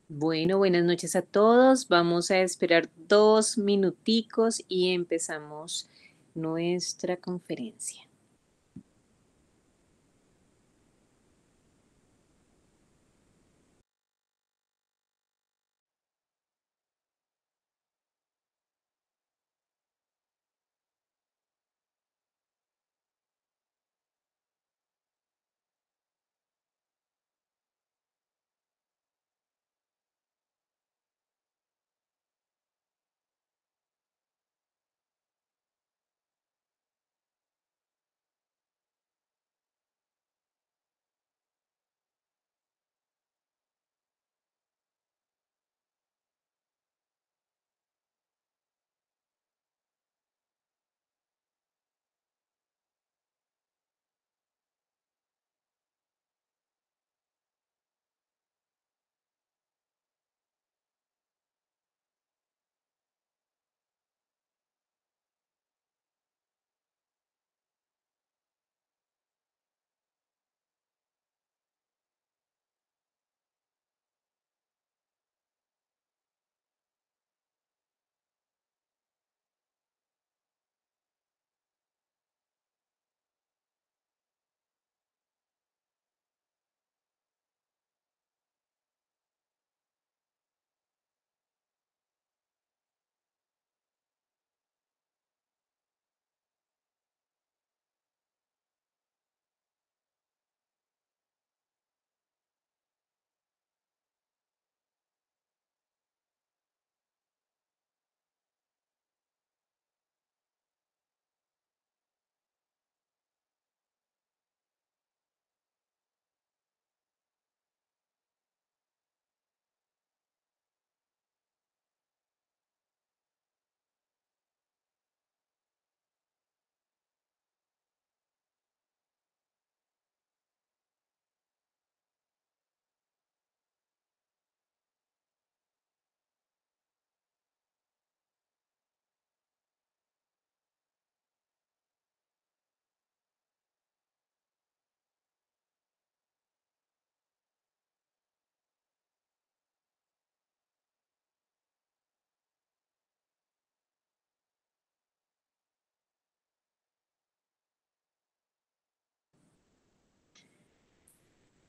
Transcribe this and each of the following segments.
Bueno, buenas noches a todos. Vamos a esperar 2 minuticos y empezamos nuestra conferencia.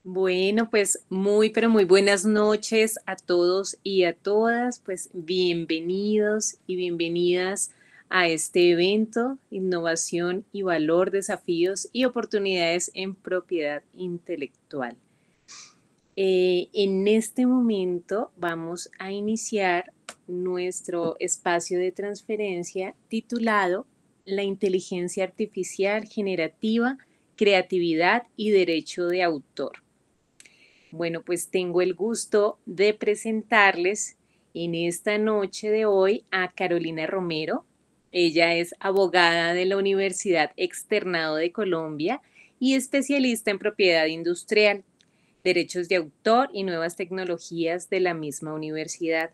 Bueno, pues muy, pero muy buenas noches a todos y a todas. Pues bienvenidos y bienvenidas a este evento, Innovación y Valor, Desafíos y Oportunidades en Propiedad Intelectual. En este momento vamos a iniciar nuestro espacio de transferencia titulado La inteligencia artificial generativa, creatividad y derecho de autor. Bueno, pues tengo el gusto de presentarles en esta noche de hoy a Carolina Romero. Ella es abogada de la Universidad Externado de Colombia y especialista en propiedad industrial, derechos de autor y nuevas tecnologías de la misma universidad.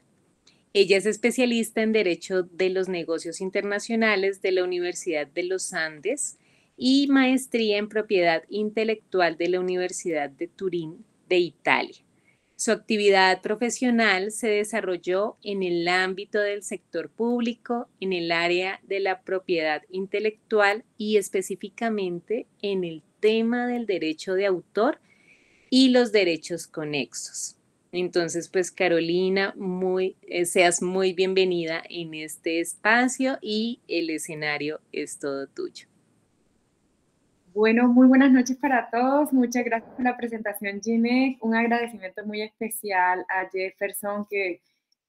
Ella es especialista en Derecho de los Negocios Internacionales de la Universidad de los Andes y maestría en Propiedad Intelectual de la Universidad de Turín, de Italia. Su actividad profesional se desarrolló en el ámbito del sector público, en el área de la propiedad intelectual y específicamente en el tema del derecho de autor y los derechos conexos. Entonces, pues Carolina, seas muy bienvenida en este espacio y el escenario es todo tuyo. Bueno, muy buenas noches para todos. Muchas gracias por la presentación, Ginette. Un agradecimiento muy especial a Jefferson, que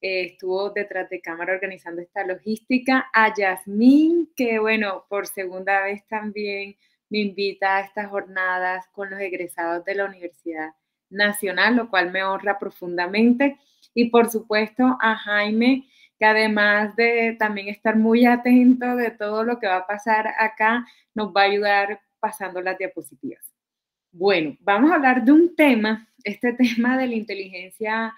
estuvo detrás de cámara organizando esta logística, a Yasmín, que bueno, por segunda vez también me invita a estas jornadas con los egresados de la Universidad Nacional, lo cual me honra profundamente. Y por supuesto a Jaime, que además de también estar muy atento de todo lo que va a pasar acá, nos va a ayudar pasando las diapositivas. Bueno, vamos a hablar de un tema, este tema de la inteligencia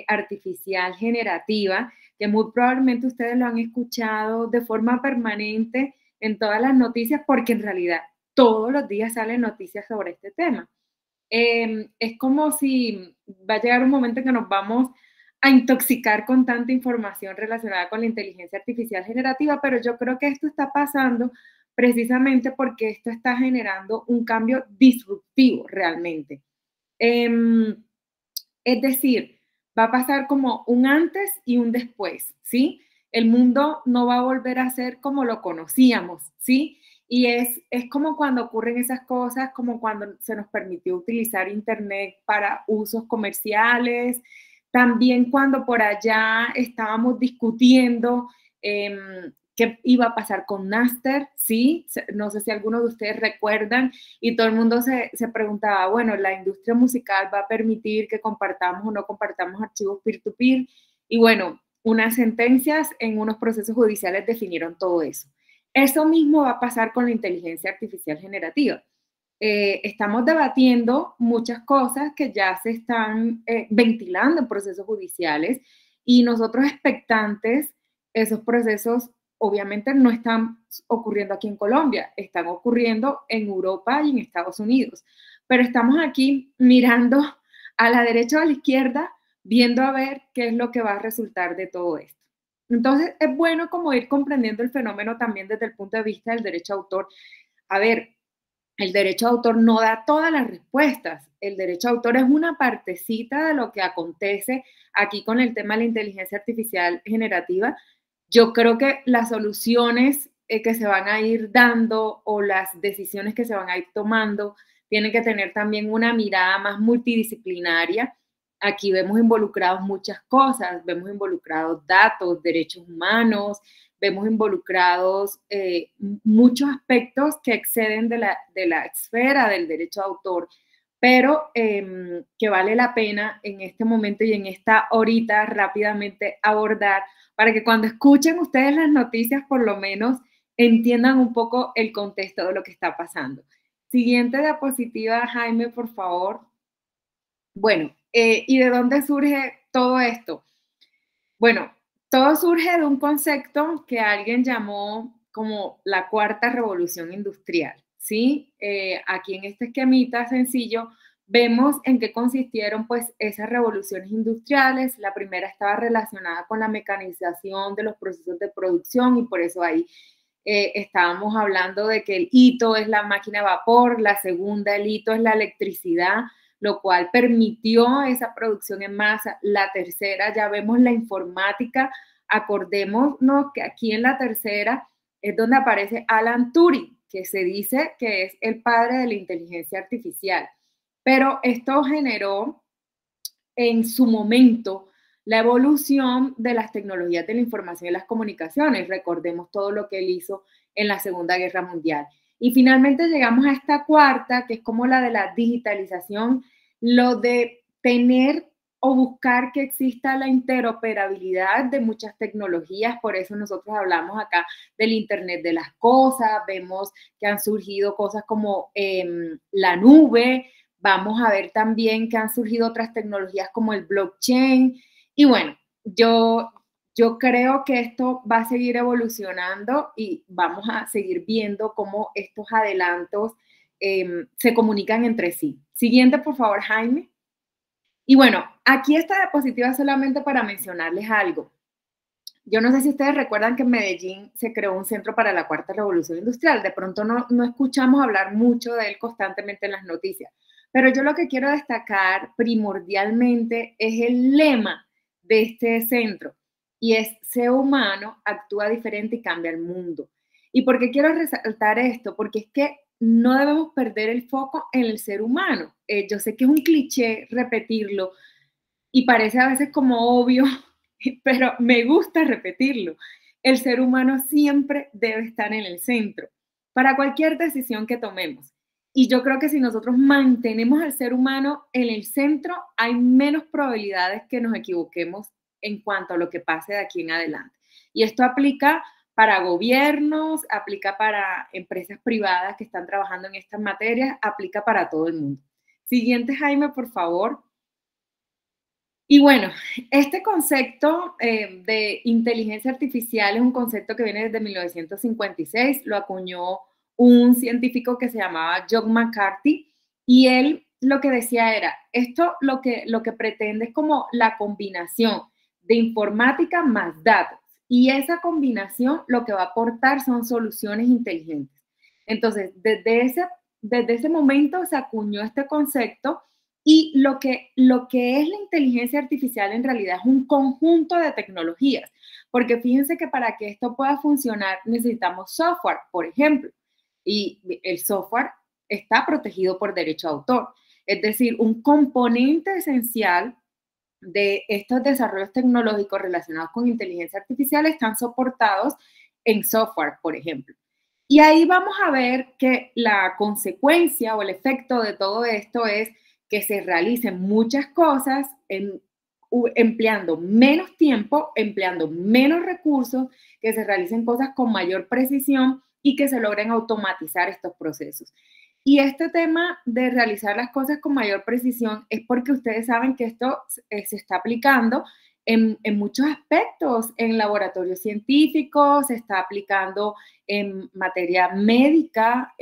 artificial generativa, que muy probablemente ustedes lo han escuchado de forma permanente en todas las noticias, porque en realidad todos los días salen noticias sobre este tema. Es como si va a llegar un momento en que nos vamos a intoxicar con tanta información relacionada con la inteligencia artificial generativa, pero yo creo que esto está pasando precisamente porque esto está generando un cambio disruptivo realmente. Es decir, va a pasar como un antes y un después, ¿sí? El mundo no va a volver a ser como lo conocíamos, ¿sí? Y es como cuando ocurren esas cosas, como cuando se nos permitió utilizar Internet para usos comerciales, también cuando por allá estábamos discutiendo qué iba a pasar con Napster, ¿sí? No sé si algunos de ustedes recuerdan, y todo el mundo se preguntaba, bueno, la industria musical va a permitir que compartamos o no compartamos archivos peer-to-peer, y bueno, unas sentencias en unos procesos judiciales definieron todo eso. Eso mismo va a pasar con la inteligencia artificial generativa. Estamos debatiendo muchas cosas que ya se están ventilando en procesos judiciales y nosotros expectantes, esos procesos obviamente no están ocurriendo aquí en Colombia, están ocurriendo en Europa y en Estados Unidos, pero estamos aquí mirando a la derecha o a la izquierda, viendo a ver qué es lo que va a resultar de todo esto. Entonces, es bueno como ir comprendiendo el fenómeno también desde el punto de vista del derecho de autor. A ver, el derecho de autor no da todas las respuestas. El derecho de autor es una partecita de lo que acontece aquí con el tema de la inteligencia artificial generativa. Yo creo que las soluciones que se van a ir dando o las decisiones que se van a ir tomando tienen que tener también una mirada más multidisciplinaria. Aquí vemos involucrados muchas cosas, vemos involucrados datos, derechos humanos, vemos involucrados muchos aspectos que exceden de la esfera del derecho de autor, pero que vale la pena en este momento y en esta horita rápidamente abordar para que cuando escuchen ustedes las noticias por lo menos entiendan un poco el contexto de lo que está pasando. Siguiente diapositiva, Jaime, por favor. Bueno, ¿y de dónde surge todo esto? Bueno, todo surge de un concepto que alguien llamó como la cuarta revolución industrial, ¿sí? Aquí en este esquemita sencillo vemos en qué consistieron pues esas revoluciones industriales. La primera estaba relacionada con la mecanización de los procesos de producción y por eso ahí estábamos hablando de que el hito es la máquina a vapor, la segunda, el hito es la electricidad, lo cual permitió esa producción en masa. La tercera, ya vemos la informática. Acordémonos que aquí en la tercera es donde aparece Alan Turing, que se dice que es el padre de la inteligencia artificial. Pero esto generó en su momento la evolución de las tecnologías de la información y las comunicaciones. Recordemos todo lo que él hizo en la Segunda Guerra Mundial. Y finalmente llegamos a esta cuarta, que es como la de la digitalización, lo de tener o buscar que exista la interoperabilidad de muchas tecnologías. Por eso nosotros hablamos acá del Internet de las cosas, vemos que han surgido cosas como la nube, vamos a ver también que han surgido otras tecnologías como el blockchain. Y bueno, yo creo que esto va a seguir evolucionando y vamos a seguir viendo cómo estos adelantos se comunican entre sí. Siguiente, por favor, Jaime. Y bueno, aquí esta diapositiva solamente para mencionarles algo. Yo no sé si ustedes recuerdan que en Medellín se creó un centro para la cuarta revolución industrial. De pronto no escuchamos hablar mucho de él constantemente en las noticias. Pero yo lo que quiero destacar primordialmente es el lema de este centro y es: ser humano, actúa diferente y cambia el mundo. ¿Y por qué quiero resaltar esto? Porque es que no debemos perder el foco en el ser humano. Yo sé que es un cliché repetirlo y parece a veces como obvio, pero me gusta repetirlo. El ser humano siempre debe estar en el centro para cualquier decisión que tomemos. Y yo creo que si nosotros mantenemos al ser humano en el centro, hay menos probabilidades que nos equivoquemos en cuanto a lo que pase de aquí en adelante. Y esto aplica para gobiernos, aplica para empresas privadas que están trabajando en estas materias, aplica para todo el mundo. Siguiente, Jaime, por favor. Y bueno, este concepto de inteligencia artificial es un concepto que viene desde 1956, lo acuñó un científico que se llamaba John McCarthy y él lo que decía era, esto lo que pretende es como la combinación de informática más datos. Y esa combinación lo que va a aportar son soluciones inteligentes. Entonces, desde ese momento se acuñó este concepto y lo que es la inteligencia artificial en realidad es un conjunto de tecnologías, porque fíjense que para que esto pueda funcionar necesitamos software, por ejemplo, y el software está protegido por derecho de autor. Es decir, un componente esencial de estos desarrollos tecnológicos relacionados con inteligencia artificial están soportados en software, por ejemplo. Y ahí vamos a ver que la consecuencia o el efecto de todo esto es que se realicen muchas cosas empleando menos tiempo, empleando menos recursos, que se realicen cosas con mayor precisión y que se logren automatizar estos procesos. Y este tema de realizar las cosas con mayor precisión es porque ustedes saben que esto se está aplicando en muchos aspectos, en laboratorios científicos, se está aplicando en materia médica,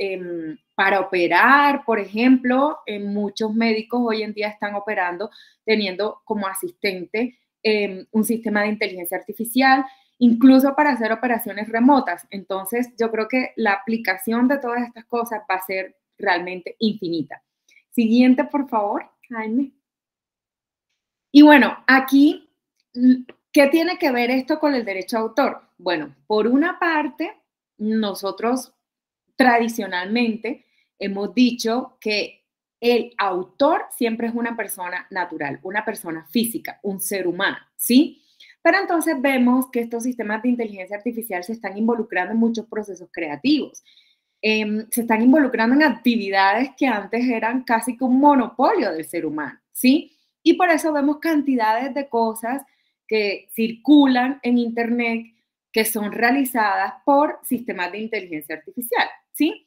para operar, por ejemplo, muchos médicos hoy en día están operando teniendo como asistente un sistema de inteligencia artificial, incluso para hacer operaciones remotas. Entonces, yo creo que la aplicación de todas estas cosas va a ser realmente infinita. Siguiente, por favor, Jaime. Y bueno, aquí, ¿qué tiene que ver esto con el derecho de autor? Bueno, por una parte, nosotros tradicionalmente hemos dicho que el autor siempre es una persona natural, una persona física, un ser humano, ¿sí? Pero entonces vemos que estos sistemas de inteligencia artificial se están involucrando en muchos procesos creativos. Se están involucrando en actividades que antes eran casi que un monopolio del ser humano, ¿sí? Y por eso vemos cantidades de cosas que circulan en Internet que son realizadas por sistemas de inteligencia artificial, ¿sí?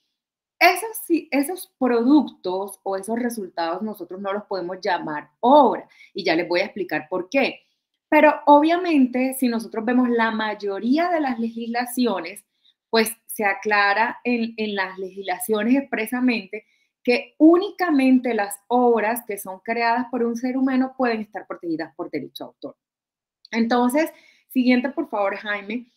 Esos productos o esos resultados nosotros no los podemos llamar obra y ya les voy a explicar por qué. Pero obviamente, si nosotros vemos la mayoría de las legislaciones, pues se aclara en las legislaciones expresamente que únicamente las obras que son creadas por un ser humano pueden estar protegidas por derecho de autor. Entonces, siguiente, por favor, Jaime.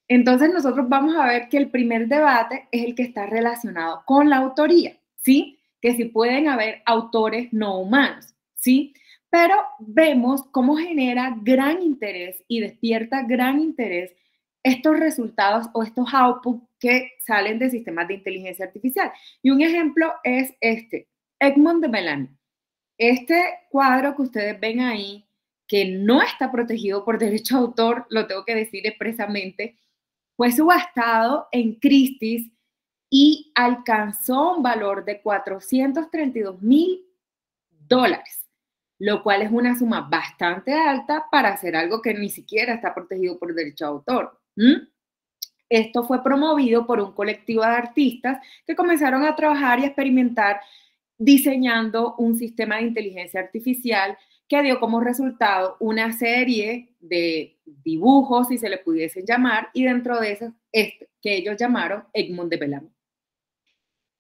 Entonces, nosotros vamos a ver que el primer debate es el que está relacionado con la autoría, ¿sí? Que si pueden haber autores no humanos, ¿sí? Pero vemos cómo genera gran interés y despierta gran interés estos resultados o estos outputs que salen de sistemas de inteligencia artificial. Y un ejemplo es este, Edmond de Bellamy. Este cuadro que ustedes ven ahí, que no está protegido por derecho de autor, lo tengo que decir expresamente, fue subastado en Christie's y alcanzó un valor de $432,000, lo cual es una suma bastante alta para hacer algo que ni siquiera está protegido por derecho de autor. Esto fue promovido por un colectivo de artistas que comenzaron a trabajar y a experimentar diseñando un sistema de inteligencia artificial que dio como resultado una serie de dibujos, si se le pudiesen llamar, y dentro de esos, que ellos llamaron Edmond de Bellamy.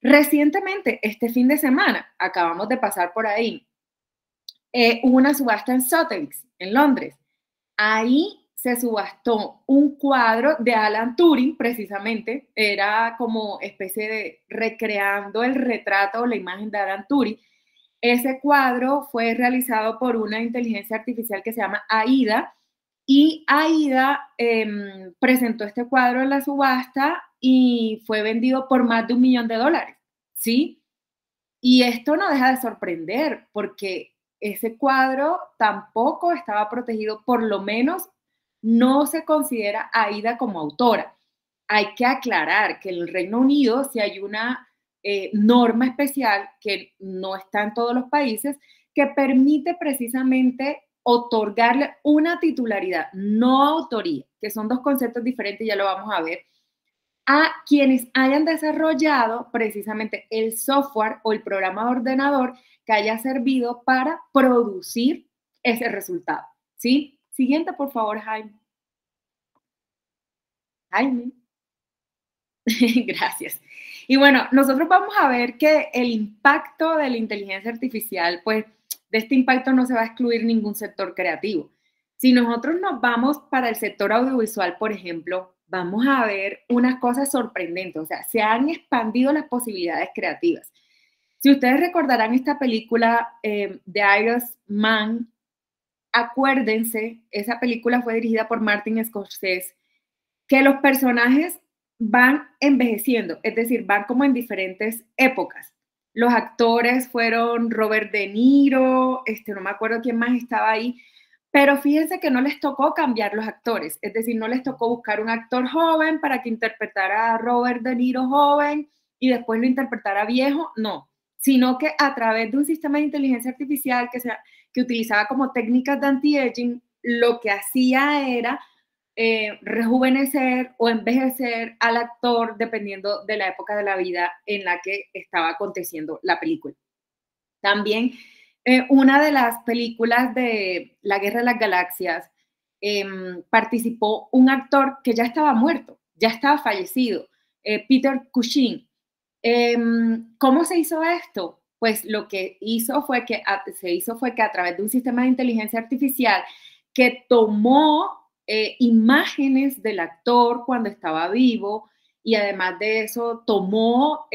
Recientemente, este fin de semana, acabamos de pasar por ahí, hubo una subasta en Sotheby's, en Londres. Ahí se subastó un cuadro de Alan Turing, precisamente, era como especie de recreando el retrato o la imagen de Alan Turing. Ese cuadro fue realizado por una inteligencia artificial que se llama AIDA, y AIDA presentó este cuadro en la subasta y fue vendido por más de $1 millón, ¿sí? Y esto no deja de sorprender porque ese cuadro tampoco estaba protegido, por lo menos no se considera AIDA como autora. Hay que aclarar que en el Reino Unido sí hay una norma especial que no está en todos los países que permite precisamente otorgarle una titularidad, no autoría, que son dos conceptos diferentes, ya lo vamos a ver, a quienes hayan desarrollado precisamente el software o el programa de ordenador que haya servido para producir ese resultado, ¿sí? Siguiente, por favor, Jaime. Jaime. Gracias. Y bueno, nosotros vamos a ver que el impacto de la inteligencia artificial, pues de este impacto no se va a excluir ningún sector creativo, Si nosotros nos vamos para el sector audiovisual, por ejemplo, vamos a ver unas cosas sorprendentes, o sea, se han expandido las posibilidades creativas. Si ustedes recordarán esta película The Irishman, acuérdense, esa película fue dirigida por Martin Scorsese, que los personajes van envejeciendo, es decir, van como en diferentes épocas. Los actores fueron Robert De Niro, no me acuerdo quién más estaba ahí, pero fíjense que no les tocó cambiar los actores, es decir, no les tocó buscar un actor joven para que interpretara a Robert De Niro joven y después lo interpretara viejo, no, sino que a través de un sistema de inteligencia artificial que utilizaba como técnicas de anti-aging, lo que hacía era rejuvenecer o envejecer al actor dependiendo de la época de la vida en la que estaba aconteciendo la película. También una de las películas de La Guerra de las Galaxias participó un actor que ya estaba muerto, ya estaba fallecido, Peter Cushing. ¿Cómo se hizo esto? Pues lo que se hizo fue que a través de un sistema de inteligencia artificial que tomó imágenes del actor cuando estaba vivo y además de eso tomó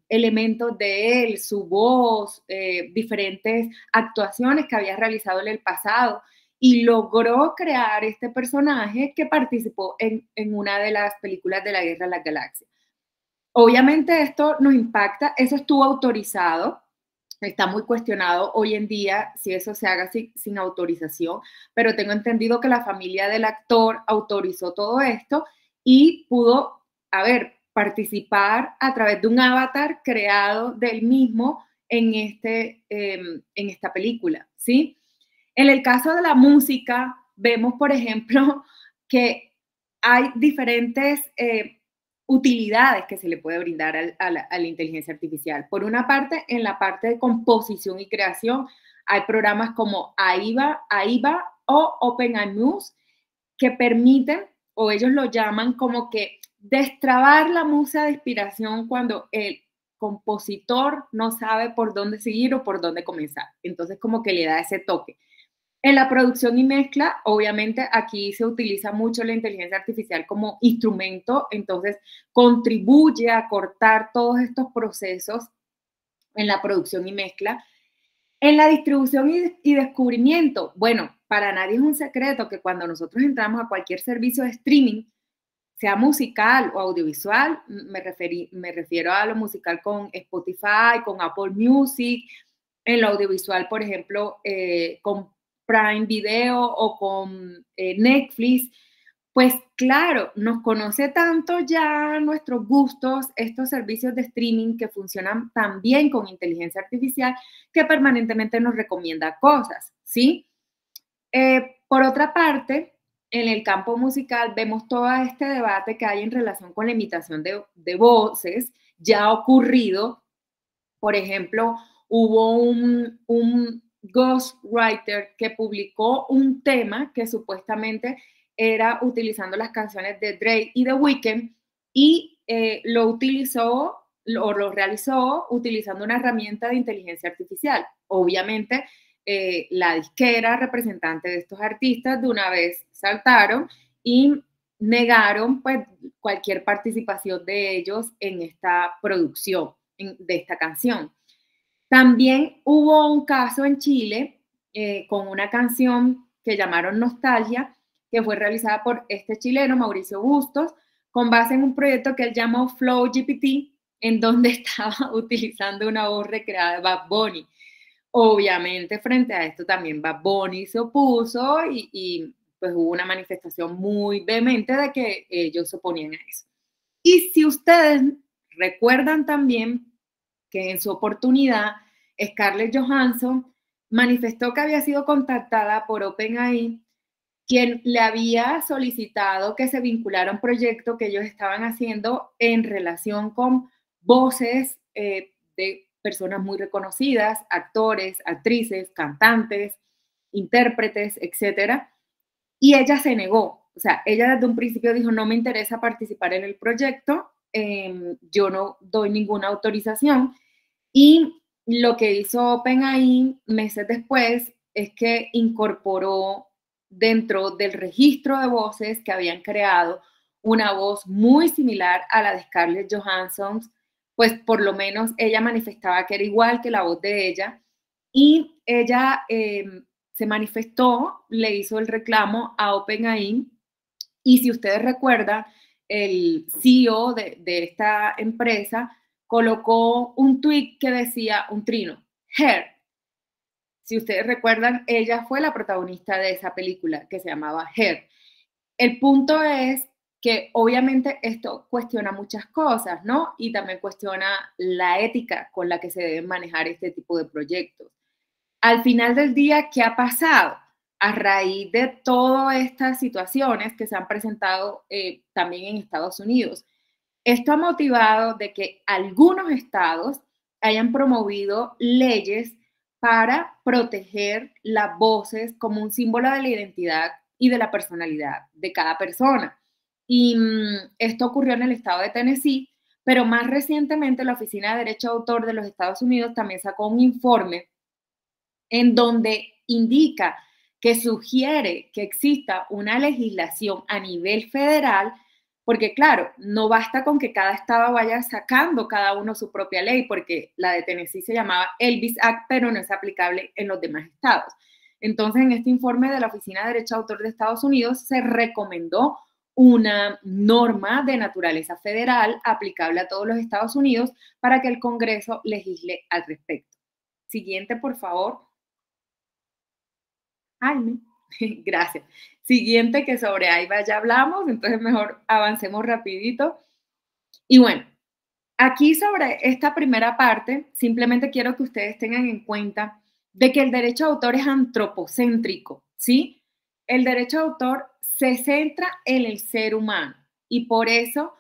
elementos de él, su voz, diferentes actuaciones que había realizado en el pasado y logró crear este personaje que participó en una de las películas de la Guerra de las Galaxias. Obviamente esto nos impacta, eso estuvo autorizado, está muy cuestionado hoy en día si eso se haga sin autorización, pero tengo entendido que la familia del actor autorizó todo esto y pudo, participar a través de un avatar creado del mismo en esta película, ¿sí? En el caso de la música, vemos, por ejemplo, que hay diferentes utilidades que se le puede brindar a la inteligencia artificial. Por una parte, en la parte de composición y creación, hay programas como AIVA o OpenAMuse que permiten, o ellos lo llaman como que destrabar la musa de inspiración cuando el compositor no sabe por dónde seguir o por dónde comenzar. Entonces, como que le da ese toque. En la producción y mezcla, obviamente aquí se utiliza mucho la inteligencia artificial como instrumento, entonces contribuye a cortar todos estos procesos en la producción y mezcla. En la distribución y descubrimiento, bueno, para nadie es un secreto que cuando nosotros entramos a cualquier servicio de streaming, sea musical o audiovisual, me refiero a lo musical con Spotify, con Apple Music, en lo audiovisual, por ejemplo, con Prime Video o con Netflix, pues claro, nos conoce tanto ya nuestros gustos, estos servicios de streaming que funcionan también con inteligencia artificial, que permanentemente nos recomienda cosas, ¿sí? Por otra parte, en el campo musical vemos todo este debate que hay en relación con la imitación de voces, ya ha ocurrido, por ejemplo, hubo un ghostwriter que publicó un tema que supuestamente era utilizando las canciones de Drake y The Weeknd y lo utilizó o lo realizó utilizando una herramienta de inteligencia artificial. Obviamente, la disquera representante de estos artistas de una vez saltaron y negaron pues cualquier participación de ellos en esta producción de esta canción. También hubo un caso en Chile con una canción que llamaron Nostalgia, que fue realizada por este chileno, Mauricio Bustos, con base en un proyecto que él llamó Flow GPT, en donde estaba utilizando una voz recreada de Bad Bunny. Obviamente, frente a esto también Bad Bunny se opuso y pues hubo una manifestación muy vehemente de que ellos se oponían a eso. Y si ustedes recuerdan también que en su oportunidad Scarlett Johansson manifestó que había sido contactada por OpenAI, quien le había solicitado que se vinculara a un proyecto que ellos estaban haciendo en relación con voces de personas muy reconocidas, actores, actrices, cantantes, intérpretes, etcétera. Y ella se negó. O sea, ella desde un principio dijo, no me interesa participar en el proyecto, yo no doy ninguna autorización. Y lo que hizo OpenAI meses después es que incorporó dentro del registro de voces que habían creado una voz muy similar a la de Scarlett Johansson, pues por lo menos ella manifestaba que era igual que la voz de ella, y ella se manifestó, le hizo el reclamo a OpenAI, y si ustedes recuerdan, el CEO de esta empresa colocó un tweet que decía un trino, Her. Si ustedes recuerdan, ella fue la protagonista de esa película que se llamaba Her. El punto es que obviamente esto cuestiona muchas cosas, ¿no? Y también cuestiona la ética con la que se deben manejar este tipo de proyectos. Al final del día, ¿qué ha pasado? A raíz de todas estas situaciones que se han presentado también en Estados Unidos, esto ha motivado de que algunos estados hayan promovido leyes para proteger las voces como un símbolo de la identidad y de la personalidad de cada persona. Y esto ocurrió en el estado de Tennessee, pero más recientemente la Oficina de Derecho de Autor de los Estados Unidos también sacó un informe en donde indica que sugiere que exista una legislación a nivel federal, porque claro, no basta con que cada estado vaya sacando cada uno su propia ley, porque la de Tennessee se llamaba Elvis Act, pero no es aplicable en los demás estados. Entonces, en este informe de la Oficina de Derecho de Autor de Estados Unidos se recomendó una norma de naturaleza federal aplicable a todos los Estados Unidos para que el Congreso legisle al respecto. Siguiente, por favor. Jaime. Gracias. Siguiente, que sobre AIVA ya hablamos, entonces mejor avancemos rapidito. Y bueno, aquí sobre esta primera parte, simplemente quiero que ustedes tengan en cuenta de que el derecho de autor es antropocéntrico, ¿sí? El derecho de autor se centra en el ser humano y por eso,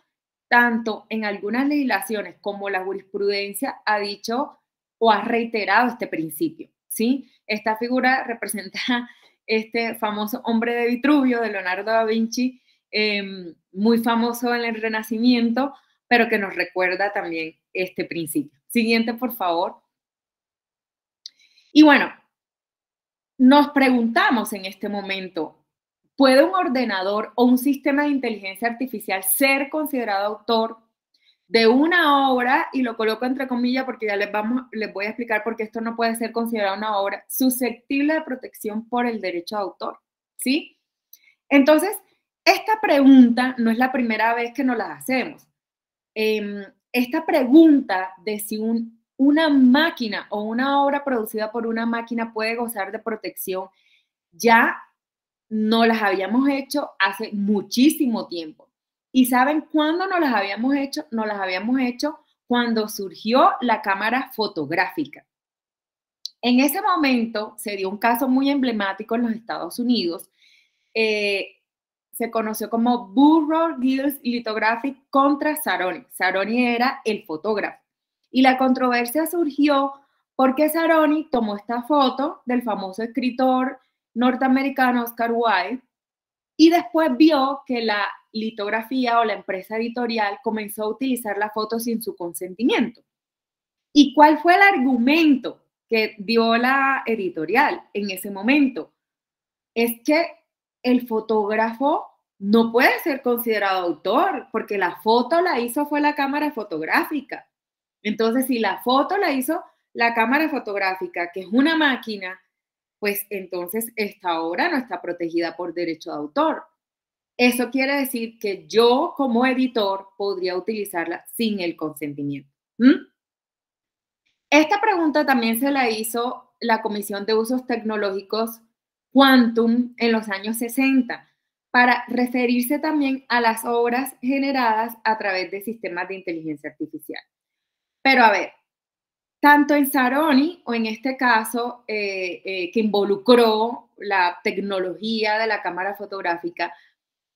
tanto en algunas legislaciones como la jurisprudencia ha dicho o ha reiterado este principio, ¿sí? Esta figura representa este famoso hombre de Vitruvio de Leonardo da Vinci, muy famoso en el Renacimiento, pero que nos recuerda también este principio. Siguiente, por favor. Y bueno, nos preguntamos en este momento, ¿puede un ordenador o un sistema de inteligencia artificial ser considerado autor de una obra? Y lo coloco entre comillas porque ya les voy a explicar por qué esto no puede ser considerado una obra susceptible de protección por el derecho de autor, ¿sí? Entonces, esta pregunta no es la primera vez que nos la hacemos. Esta pregunta de si una máquina o una obra producida por una máquina puede gozar de protección, ya no las habíamos hecho hace muchísimo tiempo. ¿Y saben cuándo nos las habíamos hecho? Nos las habíamos hecho cuando surgió la cámara fotográfica. En ese momento se dio un caso muy emblemático en los Estados Unidos. Se conoció como Burroughs Giles Lithography contra Sarony. Sarony era el fotógrafo. Y la controversia surgió porque Sarony tomó esta foto del famoso escritor norteamericano Oscar Wilde y después vio que la litografía o la empresa editorial comenzó a utilizar la foto sin su consentimiento. ¿Y cuál fue el argumento que dio la editorial en ese momento? Es que el fotógrafo no puede ser considerado autor porque la foto la hizo fue la cámara fotográfica. Entonces, si la foto la hizo la cámara fotográfica, que es una máquina, pues entonces esta obra no está protegida por derecho de autor. Eso quiere decir que yo como editor podría utilizarla sin el consentimiento. Esta pregunta también se la hizo la Comisión de Usos Tecnológicos Quantum en los años 60 para referirse también a las obras generadas a través de sistemas de inteligencia artificial. Pero a ver, tanto en Sarony o en este caso que involucró la tecnología de la cámara fotográfica,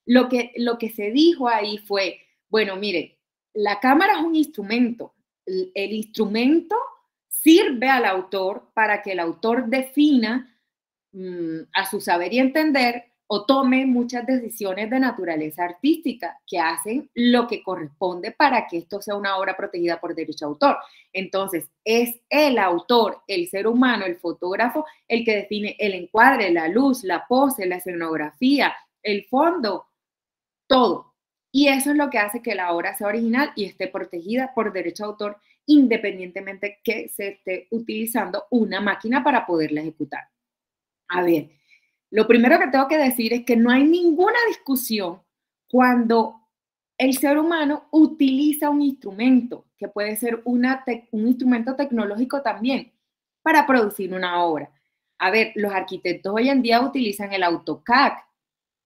lo que se dijo ahí fue, bueno, miren, la cámara es un instrumento. El instrumento sirve al autor para que el autor defina a su saber y entender o tome muchas decisiones de naturaleza artística que hacen lo que corresponde para que esto sea una obra protegida por derecho de autor. Entonces, es el autor, el ser humano, el fotógrafo, el que define el encuadre, la luz, la pose, la escenografía, el fondo, todo. Y eso es lo que hace que la obra sea original y esté protegida por derecho de autor, independientemente que se esté utilizando una máquina para poderla ejecutar. A ver, lo primero que tengo que decir es que no hay ninguna discusión cuando el ser humano utiliza un instrumento, que puede ser un instrumento tecnológico también, para producir una obra. A ver, los arquitectos hoy en día utilizan el AutoCAD.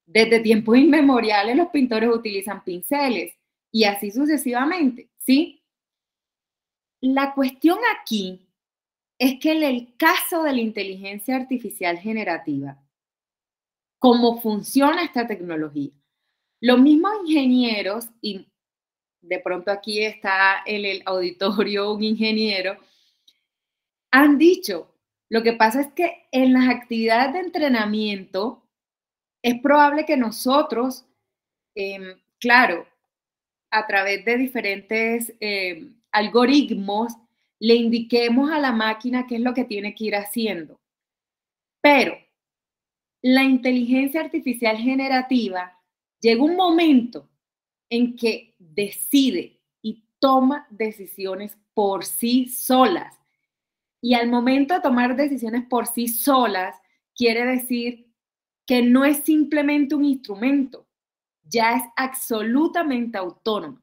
Desde tiempos inmemoriales los pintores utilizan pinceles y así sucesivamente, ¿sí? La cuestión aquí es que en el caso de la inteligencia artificial generativa, cómo funciona esta tecnología. Los mismos ingenieros, y de pronto aquí está en el auditorio un ingeniero, han dicho, lo que pasa es que en las actividades de entrenamiento es probable que nosotros, claro, a través de diferentes algoritmos, le indiquemos a la máquina qué es lo que tiene que ir haciendo. Pero la inteligencia artificial generativa llega un momento en que decide y toma decisiones por sí solas. Y al momento de tomar decisiones por sí solas, quiere decir que no es simplemente un instrumento, ya es absolutamente autónoma.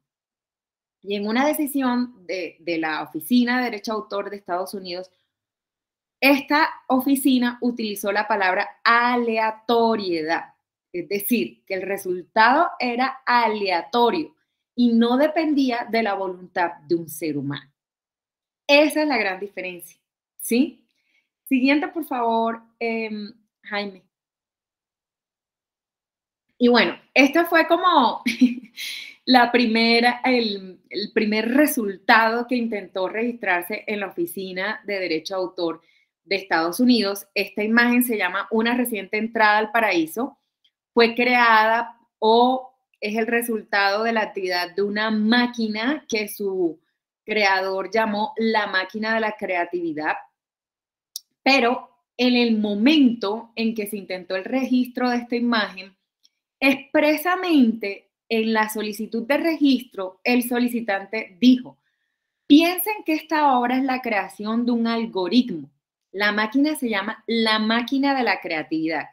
Y en una decisión de la Oficina de Derecho de Autor de Estados Unidos, esta oficina utilizó la palabra aleatoriedad, es decir, que el resultado era aleatorio y no dependía de la voluntad de un ser humano. Esa es la gran diferencia, ¿sí? Siguiente, por favor, Jaime. Y bueno, esta fue como el primer resultado que intentó registrarse en la Oficina de Derecho de Autor de Estados Unidos. Esta imagen se llama Una reciente entrada al paraíso. Fue creada o es el resultado de la actividad de una máquina que su creador llamó la máquina de la creatividad. Pero en el momento en que se intentó el registro de esta imagen, expresamente en la solicitud de registro, el solicitante dijo, piensen que esta obra es la creación de un algoritmo. La máquina se llama la máquina de la creatividad.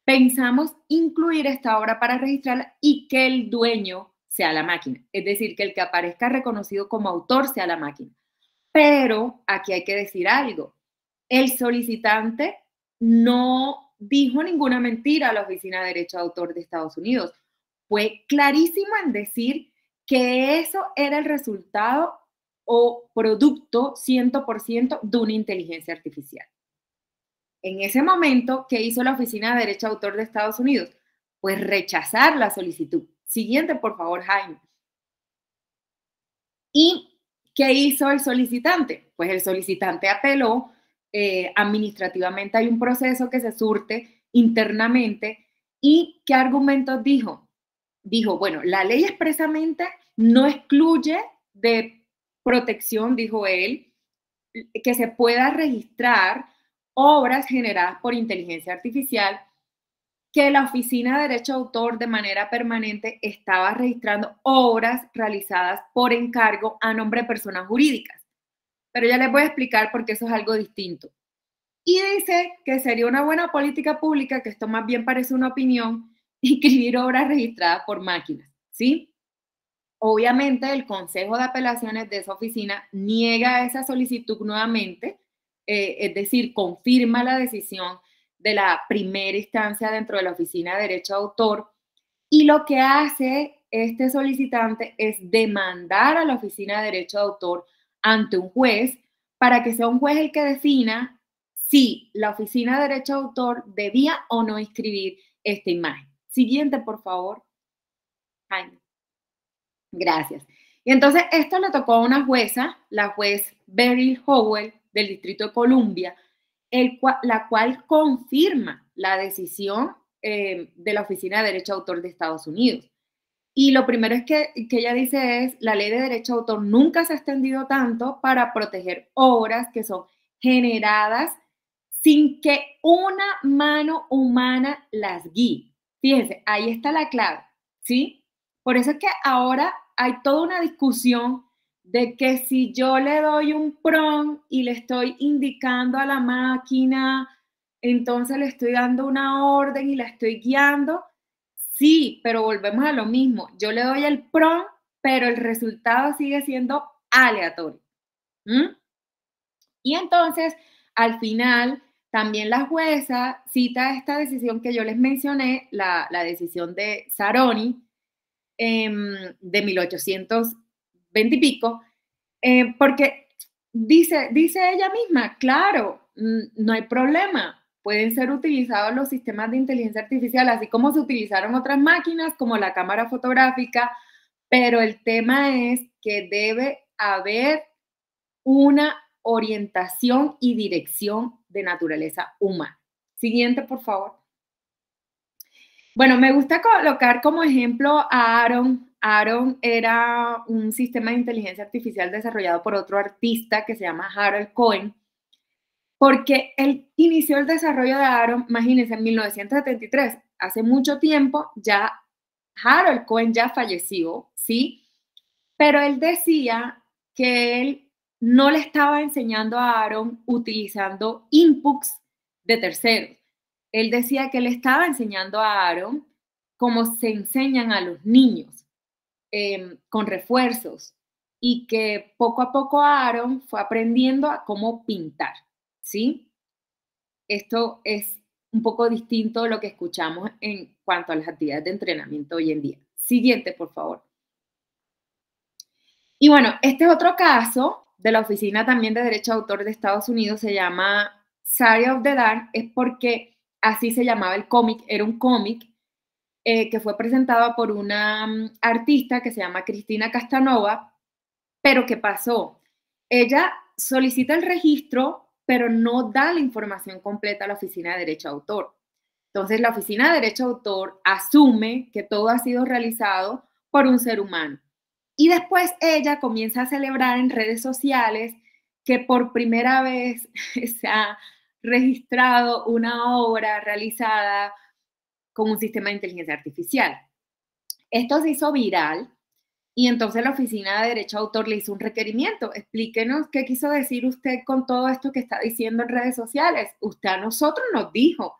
Pensamos incluir esta obra para registrarla y que el dueño sea la máquina, es decir, que el que aparezca reconocido como autor sea la máquina. Pero aquí hay que decir algo. El solicitante no dijo ninguna mentira a la Oficina de Derecho de Autor de Estados Unidos. Fue clarísimo en decir que eso era el resultado o producto 100% de una inteligencia artificial. En ese momento, ¿qué hizo la Oficina de Derecho de Autor de Estados Unidos? Pues rechazar la solicitud. Siguiente, por favor, Jaime. ¿Y qué hizo el solicitante? Pues el solicitante apeló. Administrativamente hay un proceso que se surte internamente. ¿Y qué argumentos dijo? Dijo, bueno, la ley expresamente no excluye de protección, dijo él, que se pueda registrar obras generadas por inteligencia artificial, que la Oficina de Derecho de Autor de manera permanente estaba registrando obras realizadas por encargo a nombre de personas jurídicas. Pero ya les voy a explicar por qué eso es algo distinto. Y dice que sería una buena política pública, que esto más bien parece una opinión, inscribir obras registradas por máquinas, ¿sí? Obviamente el Consejo de Apelaciones de esa oficina niega esa solicitud nuevamente, es decir, confirma la decisión de la primera instancia dentro de la Oficina de Derecho de Autor, y lo que hace este solicitante es demandar a la Oficina de Derecho de Autor ante un juez para que sea un juez el que defina si la Oficina de Derecho de Autor debía o no inscribir esta imagen. Siguiente, por favor, Jaime. Gracias. Y entonces esto le tocó a una jueza, la juez Beryl Howell del Distrito de Columbia, la cual confirma la decisión de la Oficina de Derecho de Autor de Estados Unidos. Y lo primero es que ella dice es, la ley de derecho de autor nunca se ha extendido tanto para proteger obras que son generadas sin que una mano humana las guíe. Fíjense, ahí está la clave, ¿sí? Por eso es que ahora hay toda una discusión de que si yo le doy un prompt y le estoy indicando a la máquina, entonces le estoy dando una orden y la estoy guiando. Sí, pero volvemos a lo mismo. Yo le doy el prompt, pero el resultado sigue siendo aleatorio. ¿Mm? Y entonces, al final, también la jueza cita esta decisión que yo les mencioné, la decisión de Saroni, de 1820 y pico, porque dice ella misma, claro, no hay problema, pueden ser utilizados los sistemas de inteligencia artificial, así como se utilizaron otras máquinas como la cámara fotográfica, pero el tema es que debe haber una orientación y dirección de naturaleza humana. Siguiente, por favor. Bueno, me gusta colocar como ejemplo a Aaron. Aaron era un sistema de inteligencia artificial desarrollado por otro artista que se llama Harold Cohen, porque él inició el desarrollo de Aaron, imagínense, en 1973, hace mucho tiempo, ya Harold Cohen ya falleció, ¿sí? Pero él decía que él no le estaba enseñando a Aaron utilizando inputs de terceros. Él decía que le estaba enseñando a Aaron cómo se enseñan a los niños, con refuerzos, y que poco a poco Aaron fue aprendiendo a cómo pintar, ¿sí? Esto es un poco distinto de lo que escuchamos en cuanto a las actividades de entrenamiento hoy en día. Siguiente, por favor. Y bueno, este es otro caso de la Oficina también de Derecho de Autor de Estados Unidos, se llama Sary of the Dark, es porque así se llamaba el cómic, era un cómic que fue presentado por una artista que se llama Cristina Castanova, pero ¿qué pasó? Ella solicita el registro, pero no da la información completa a la Oficina de Derecho de Autor. Entonces, la Oficina de Derecho de Autor asume que todo ha sido realizado por un ser humano. Y después ella comienza a celebrar en redes sociales que por primera vez se ha registrado una obra realizada con un sistema de inteligencia artificial. Esto se hizo viral y entonces la Oficina de Derecho de Autor le hizo un requerimiento. Explíquenos qué quiso decir usted con todo esto que está diciendo en redes sociales. Usted a nosotros nos dijo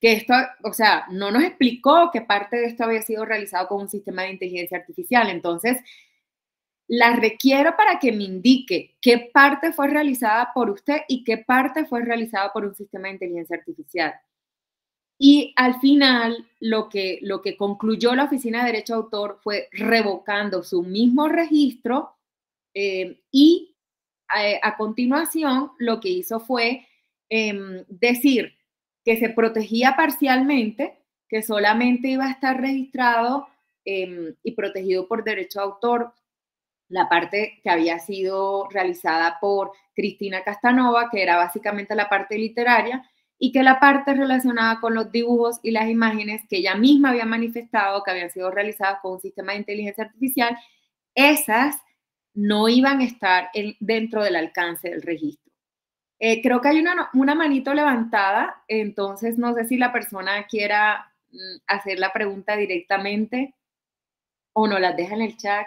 que esto, o sea, no nos explicó que parte de esto había sido realizado con un sistema de inteligencia artificial. Entonces, la requiero para que me indique qué parte fue realizada por usted y qué parte fue realizada por un sistema de inteligencia artificial. Y al final, lo que concluyó la Oficina de Derecho de Autor fue revocando su mismo registro y a continuación lo que hizo fue decir que se protegía parcialmente, que solamente iba a estar registrado y protegido por derecho de autor la parte que había sido realizada por Cristina Castanova, que era básicamente la parte literaria, y que la parte relacionada con los dibujos y las imágenes que ella misma había manifestado que habían sido realizadas con un sistema de inteligencia artificial, esas no iban a estar dentro del alcance del registro. Creo que hay una manito levantada, entonces no sé si la persona quiera hacer la pregunta directamente o no las deja en el chat.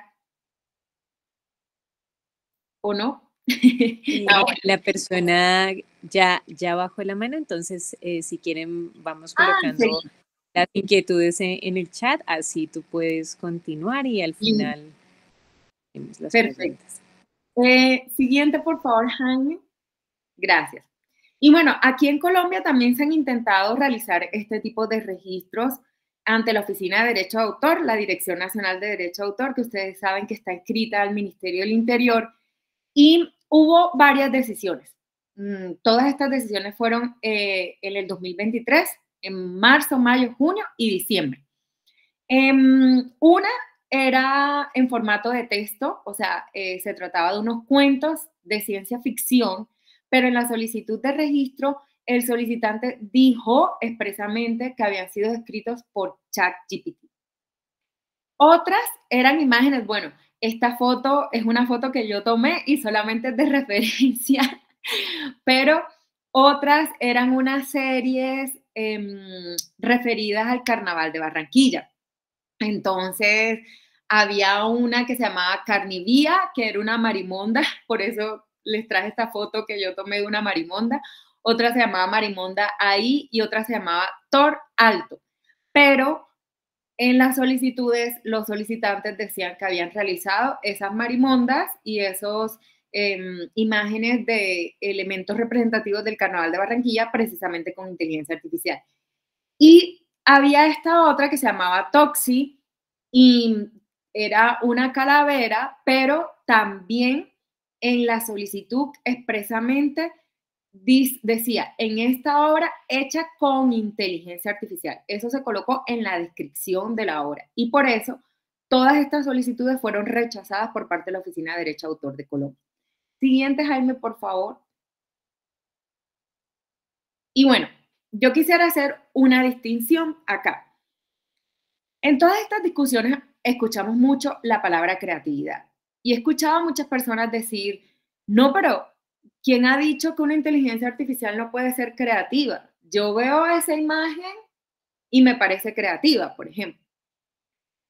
¿O no? La persona ya bajó la mano, entonces si quieren vamos colocando sí. las inquietudes en el chat, así tú puedes continuar y al final vemos las preguntas. Siguiente, por favor, Jaime. Gracias. Y bueno, aquí en Colombia también se han intentado realizar este tipo de registros ante la Oficina de Derecho de Autor, la Dirección Nacional de Derecho de Autor, que ustedes saben que está inscrita al Ministerio del Interior. Y hubo varias decisiones. Todas estas decisiones fueron en el 2023, en marzo, mayo, junio y diciembre. Una era en formato de texto, o sea, se trataba de unos cuentos de ciencia ficción, pero en la solicitud de registro el solicitante dijo expresamente que habían sido escritos por ChatGPT. Otras eran imágenes, bueno, esta foto es una foto que yo tomé y solamente es de referencia, pero otras eran unas series referidas al Carnaval de Barranquilla. Entonces, había una que se llamaba Carnivía, que era una marimonda, por eso les traje esta foto que yo tomé de una marimonda. Otra se llamaba Marimonda Ahí y otra se llamaba Thor Alto. Pero en las solicitudes, los solicitantes decían que habían realizado esas marimondas y esos imágenes de elementos representativos del Carnaval de Barranquilla precisamente con inteligencia artificial. Y había esta otra que se llamaba Toxi y era una calavera, pero también en la solicitud expresamente decía, en esta obra hecha con inteligencia artificial. Eso se colocó en la descripción de la obra y por eso todas estas solicitudes fueron rechazadas por parte de la Oficina de Derecho de Autor de Colombia. Siguiente, Jaime, por favor. Y bueno, yo quisiera hacer una distinción acá. En todas estas discusiones escuchamos mucho la palabra creatividad y he escuchado a muchas personas decir, no, pero ¿quién ha dicho que una inteligencia artificial no puede ser creativa? Yo veo esa imagen y me parece creativa, por ejemplo.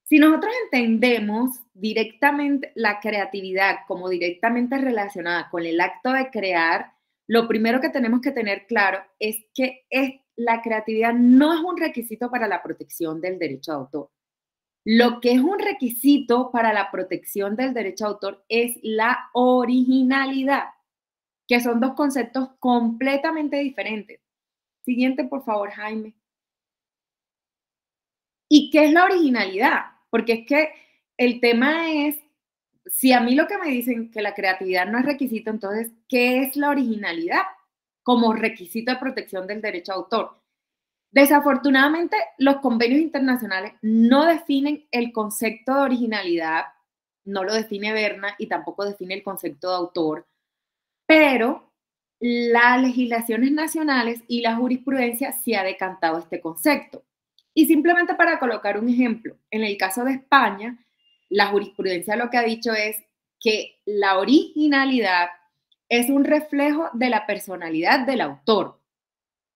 Si nosotros entendemos directamente la creatividad como directamente relacionada con el acto de crear, lo primero que tenemos que tener claro es que la creatividad no es un requisito para la protección del derecho de autor. Lo que es un requisito para la protección del derecho de autor es la originalidad, que son dos conceptos completamente diferentes. Siguiente, por favor, Jaime. ¿Y qué es la originalidad? Porque es que el tema es, si a mí lo que me dicen que la creatividad no es requisito, entonces, ¿qué es la originalidad como requisito de protección del derecho de autor? Desafortunadamente, los convenios internacionales no definen el concepto de originalidad, no lo define Berna y tampoco define el concepto de autor, pero las legislaciones nacionales y la jurisprudencia sí ha decantado este concepto. Y simplemente para colocar un ejemplo, en el caso de España, la jurisprudencia lo que ha dicho es que la originalidad es un reflejo de la personalidad del autor.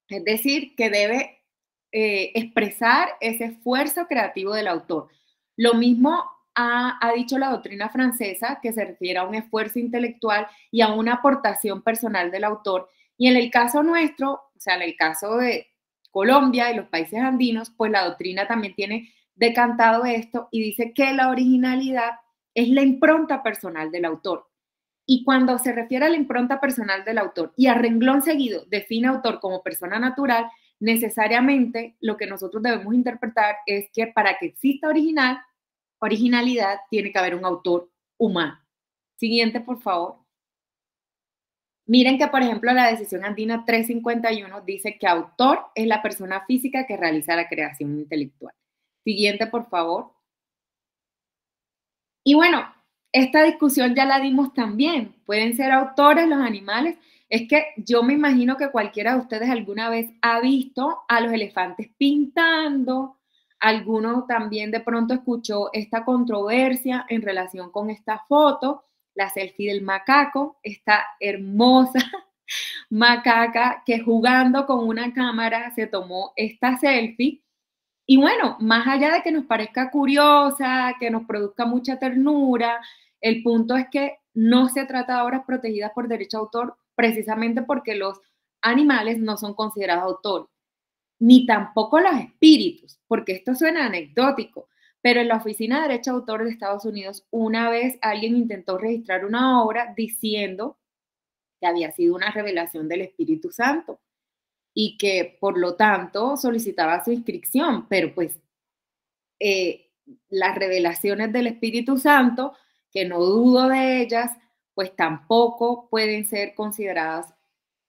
Es decir, que debe expresar ese esfuerzo creativo del autor. Lo mismo ha dicho la doctrina francesa, que se refiere a un esfuerzo intelectual y a una aportación personal del autor. Y en el caso nuestro, o sea, en el caso de Colombia y los países andinos, pues la doctrina también tiene decantado esto y dice que la originalidad es la impronta personal del autor. Y cuando se refiere a la impronta personal del autor y a renglón seguido define autor como persona natural, necesariamente lo que nosotros debemos interpretar es que para que exista originalidad, tiene que haber un autor humano. Siguiente, por favor. Miren que, por ejemplo, la decisión andina 351 dice que autor es la persona física que realiza la creación intelectual. Siguiente, por favor. Y bueno, esta discusión ya la dimos también. ¿Pueden ser autores los animales? Es que yo me imagino que cualquiera de ustedes alguna vez ha visto a los elefantes pintando. Alguno también de pronto escuchó esta controversia en relación con esta foto, la selfie del macaco, esta hermosa macaca que jugando con una cámara se tomó esta selfie. Y bueno, más allá de que nos parezca curiosa, que nos produzca mucha ternura, el punto es que no se trata de obras protegidas por derecho de autor precisamente porque los animales no son considerados autores, ni tampoco los espíritus, porque esto suena anecdótico, pero en la Oficina de Derecho de Autor de Estados Unidos una vez alguien intentó registrar una obra diciendo que había sido una revelación del Espíritu Santo y que por lo tanto solicitaba su inscripción, pero pues las revelaciones del Espíritu Santo, que no dudo de ellas, pues tampoco pueden ser consideradas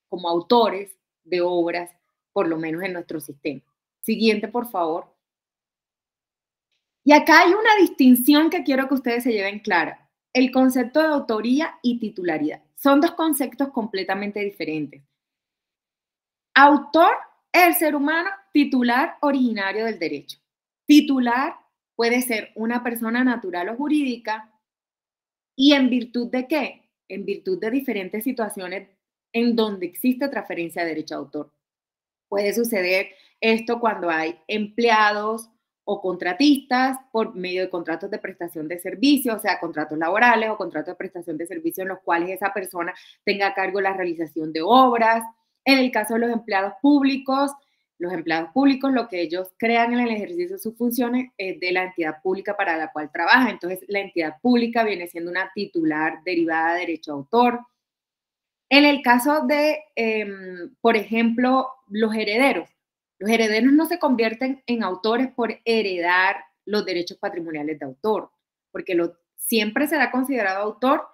como autores de obras, por lo menos en nuestro sistema. Siguiente, por favor. Y acá hay una distinción que quiero que ustedes se lleven clara. El concepto de autoría y titularidad. Son dos conceptos completamente diferentes. Autor, el ser humano, titular originario del derecho. Titular puede ser una persona natural o jurídica. ¿Y en virtud de qué? En virtud de diferentes situaciones en donde existe transferencia de derecho a autor. Puede suceder esto cuando hay empleados o contratistas por medio de contratos de prestación de servicios, o sea, contratos laborales o contratos de prestación de servicios en los cuales esa persona tenga a cargo la realización de obras. En el caso de los empleados públicos, lo que ellos crean en el ejercicio de sus funciones es de la entidad pública para la cual trabaja. Entonces, la entidad pública viene siendo una titular derivada de derecho a autor. En el caso de, por ejemplo, los herederos no se convierten en autores por heredar los derechos patrimoniales de autor, porque siempre será considerado autor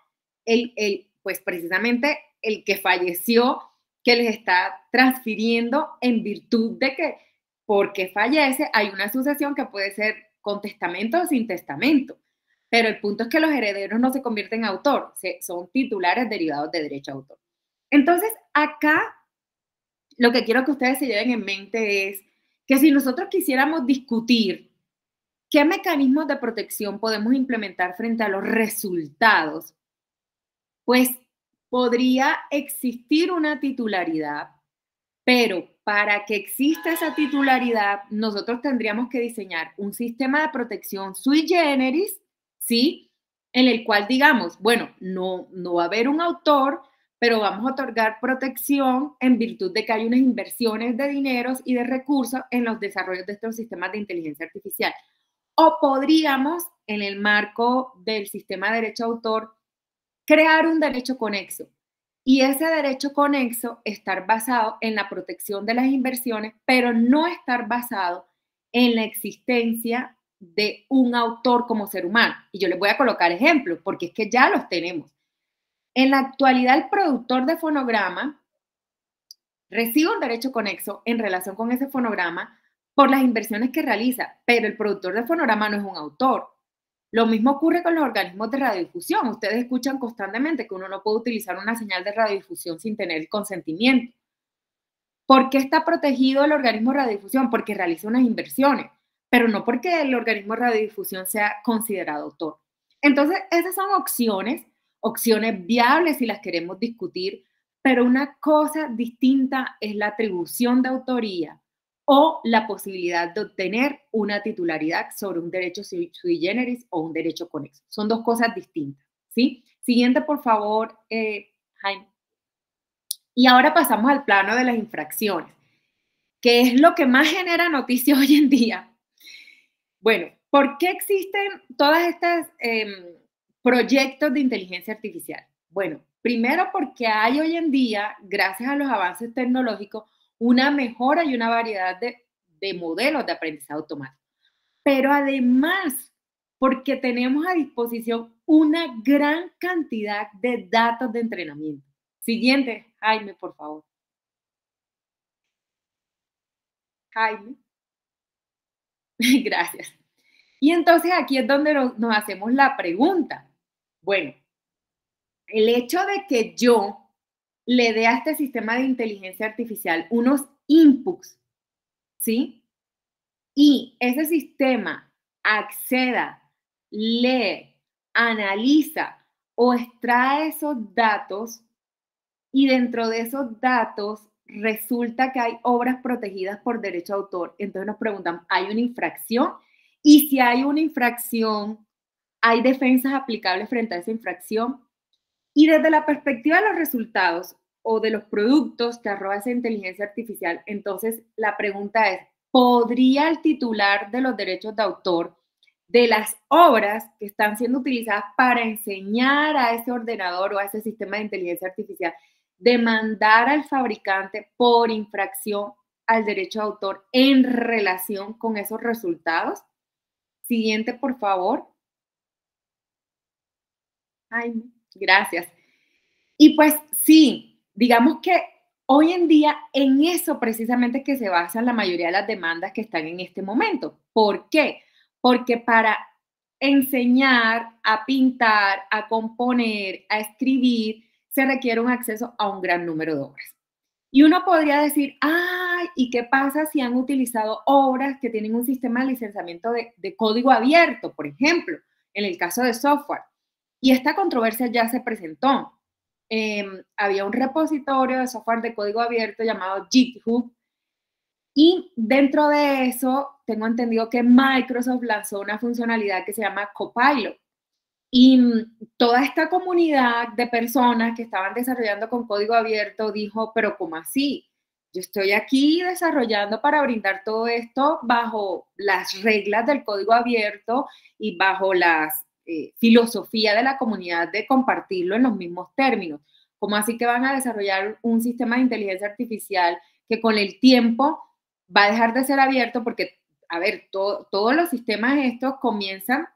pues precisamente el que falleció, que les está transfiriendo en virtud de que porque fallece hay una sucesión que puede ser con testamento o sin testamento. Pero el punto es que los herederos no se convierten en autor, son titulares derivados de derecho a autor. Entonces, acá lo que quiero que ustedes se lleven en mente es que si nosotros quisiéramos discutir qué mecanismos de protección podemos implementar frente a los resultados, pues podría existir una titularidad, pero para que exista esa titularidad, nosotros tendríamos que diseñar un sistema de protección sui generis, ¿sí? En el cual digamos, bueno, no va a haber un autor, pero vamos a otorgar protección en virtud de que hay unas inversiones de dineros y de recursos en los desarrollos de estos sistemas de inteligencia artificial. O podríamos, en el marco del sistema de derecho a autor, crear un derecho conexo. Y ese derecho conexo estar basado en la protección de las inversiones, pero no estar basado en la existencia de un autor como ser humano. Y yo les voy a colocar ejemplos, porque es que ya los tenemos. En la actualidad, el productor de fonograma recibe un derecho conexo en relación con ese fonograma por las inversiones que realiza, pero el productor de fonograma no es un autor. Lo mismo ocurre con los organismos de radiodifusión. Ustedes escuchan constantemente que uno no puede utilizar una señal de radiodifusión sin tener el consentimiento. ¿Por qué está protegido el organismo de radiodifusión? Porque realiza unas inversiones, pero no porque el organismo de radiodifusión sea considerado autor. Entonces, esas son opciones viables si las queremos discutir, pero una cosa distinta es la atribución de autoría o la posibilidad de obtener una titularidad sobre un derecho sui generis o un derecho conexo. Son dos cosas distintas, ¿sí? Siguiente, por favor, Jaime. Y ahora pasamos al plano de las infracciones, que es lo que más genera noticias hoy en día. Bueno, ¿por qué existen todos estos proyectos de inteligencia artificial? Bueno, primero porque hay hoy en día, gracias a los avances tecnológicos, una mejora y una variedad de modelos de aprendizaje automático. Pero además, porque tenemos a disposición una gran cantidad de datos de entrenamiento. Siguiente, Jaime, por favor. Jaime. Gracias. Y entonces aquí es donde nos hacemos la pregunta. Bueno, el hecho de que yo le dé a este sistema de inteligencia artificial unos inputs, ¿sí? Y ese sistema acceda, lee, analiza o extrae esos datos y dentro de esos datos resulta que hay obras protegidas por derecho de autor. Entonces nos preguntan, ¿hay una infracción? Y si hay una infracción, ¿hay defensas aplicables frente a esa infracción? Y desde la perspectiva de los resultados o de los productos que arroja esa inteligencia artificial, entonces la pregunta es, ¿podría el titular de los derechos de autor de las obras que están siendo utilizadas para enseñar a ese ordenador o a ese sistema de inteligencia artificial demandar al fabricante por infracción al derecho de autor en relación con esos resultados? Siguiente, por favor. Ay, gracias. Y pues sí, digamos que hoy en día en eso precisamente que se basan la mayoría de las demandas que están en este momento. ¿Por qué? Porque para enseñar a pintar, a componer, a escribir, se requiere un acceso a un gran número de obras. Y uno podría decir, ay, ¿y qué pasa si han utilizado obras que tienen un sistema de licenciamiento de código abierto, por ejemplo, en el caso de software? Y esta controversia ya se presentó. Había un repositorio de software de código abierto llamado GitHub, y dentro de eso tengo entendido que Microsoft lanzó una funcionalidad que se llama Copilot. Y toda esta comunidad de personas que estaban desarrollando con código abierto dijo, pero ¿cómo así? Yo estoy aquí desarrollando para brindar todo esto bajo las reglas del código abierto y bajo las filosofía de la comunidad de compartirlo en los mismos términos. ¿Cómo así que van a desarrollar un sistema de inteligencia artificial que con el tiempo va a dejar de ser abierto? Porque, a ver, todos los sistemas estos comienzan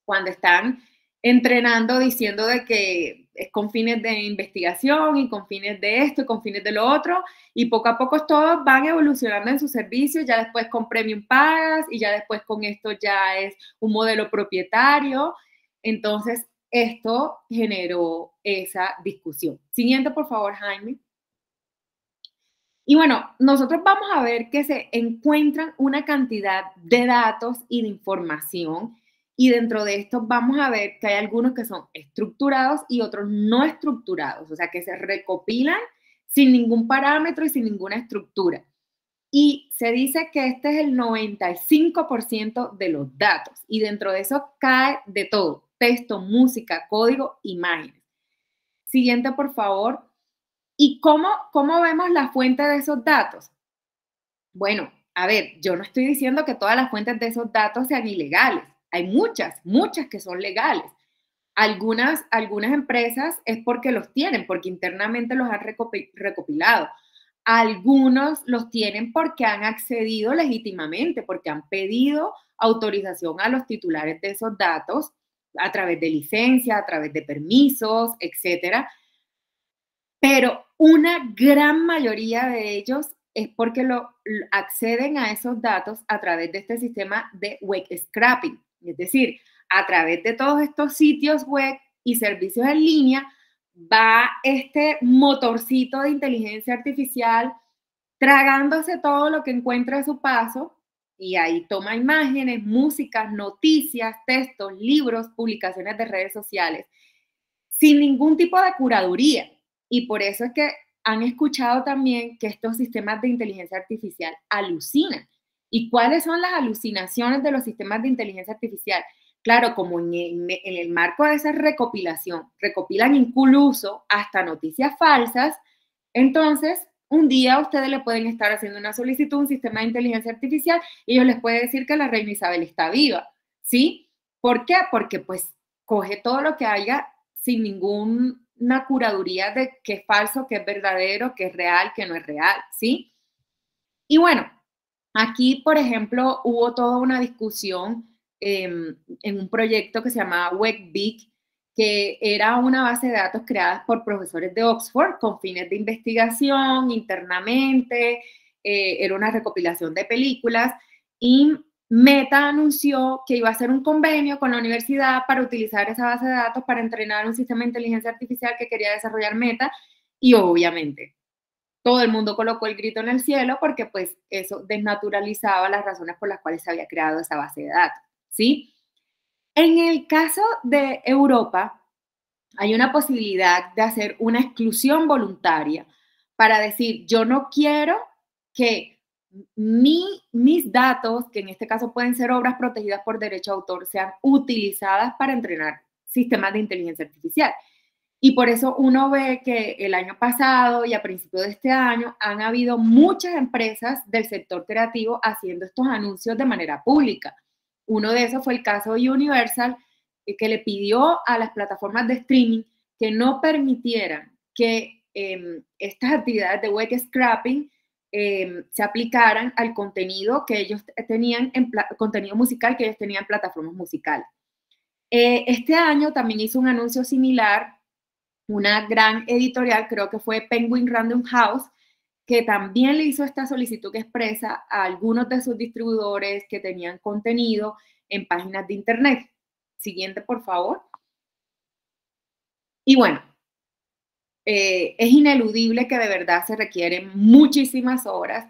cuando están entrenando diciendo de que es con fines de investigación y con fines de esto y con fines de lo otro, y poco a poco todos van evolucionando en sus servicios, ya después con Premium pagas y ya después con esto ya es un modelo propietario. Entonces, esto generó esa discusión. Siguiente, por favor, Jaime. Y bueno, nosotros vamos a ver que se encuentran una cantidad de datos y de información, y dentro de esto vamos a ver que hay algunos que son estructurados y otros no estructurados, o sea, que se recopilan sin ningún parámetro y sin ninguna estructura. Y se dice que este es el 95% de los datos, y dentro de eso cae de todo: texto, música, código, imágenes. Siguiente, por favor. ¿Y cómo vemos la fuente de esos datos? Bueno, a ver, yo no estoy diciendo que todas las fuentes de esos datos sean ilegales. Hay muchas que son legales. Algunas empresas es porque los tienen, porque internamente los han recopilado. Algunos los tienen porque han accedido legítimamente, porque han pedido autorización a los titulares de esos datos a través de licencia, a través de permisos, etcétera. Pero una gran mayoría de ellos es porque acceden a esos datos a través de este sistema de web scraping, es decir, a través de todos estos sitios web y servicios en línea va este motorcito de inteligencia artificial tragándose todo lo que encuentra a su paso, y ahí toma imágenes, músicas, noticias, textos, libros, publicaciones de redes sociales, sin ningún tipo de curaduría. Y por eso es que han escuchado también que estos sistemas de inteligencia artificial alucinan. ¿Y cuáles son las alucinaciones de los sistemas de inteligencia artificial? Claro, como en el marco de esa recopilación, recopilan incluso hasta noticias falsas. Entonces, un día ustedes le pueden estar haciendo una solicitud a un sistema de inteligencia artificial y ellos les pueden decir que la reina Isabel está viva, ¿sí? ¿Por qué? Porque pues coge todo lo que haya sin ninguna curaduría de qué es falso, qué es verdadero, qué es real, qué no es real, ¿sí? Y bueno, aquí, por ejemplo, hubo toda una discusión en un proyecto que se llamaba WebBig, que era una base de datos creada por profesores de Oxford con fines de investigación internamente, era una recopilación de películas, y Meta anunció que iba a hacer un convenio con la universidad para utilizar esa base de datos para entrenar un sistema de inteligencia artificial que quería desarrollar Meta, y obviamente todo el mundo colocó el grito en el cielo porque pues eso desnaturalizaba las razones por las cuales se había creado esa base de datos, ¿sí? En el caso de Europa, hay una posibilidad de hacer una exclusión voluntaria para decir, yo no quiero que mis datos, que en este caso pueden ser obras protegidas por derecho de autor, sean utilizadas para entrenar sistemas de inteligencia artificial. Y por eso uno ve que el año pasado y a principios de este año han habido muchas empresas del sector creativo haciendo estos anuncios de manera pública. Uno de esos fue el caso de Universal, que le pidió a las plataformas de streaming que no permitieran que estas actividades de web scrapping se aplicaran al contenido que ellos tenían, contenido musical que ellos tenían en plataformas musicales. Este año también hizo un anuncio similar una gran editorial, creo que fue Penguin Random House, que también le hizo esta solicitud expresa a algunos de sus distribuidores que tenían contenido en páginas de internet. Siguiente, por favor. Y bueno, es ineludible que de verdad se requieren muchísimas horas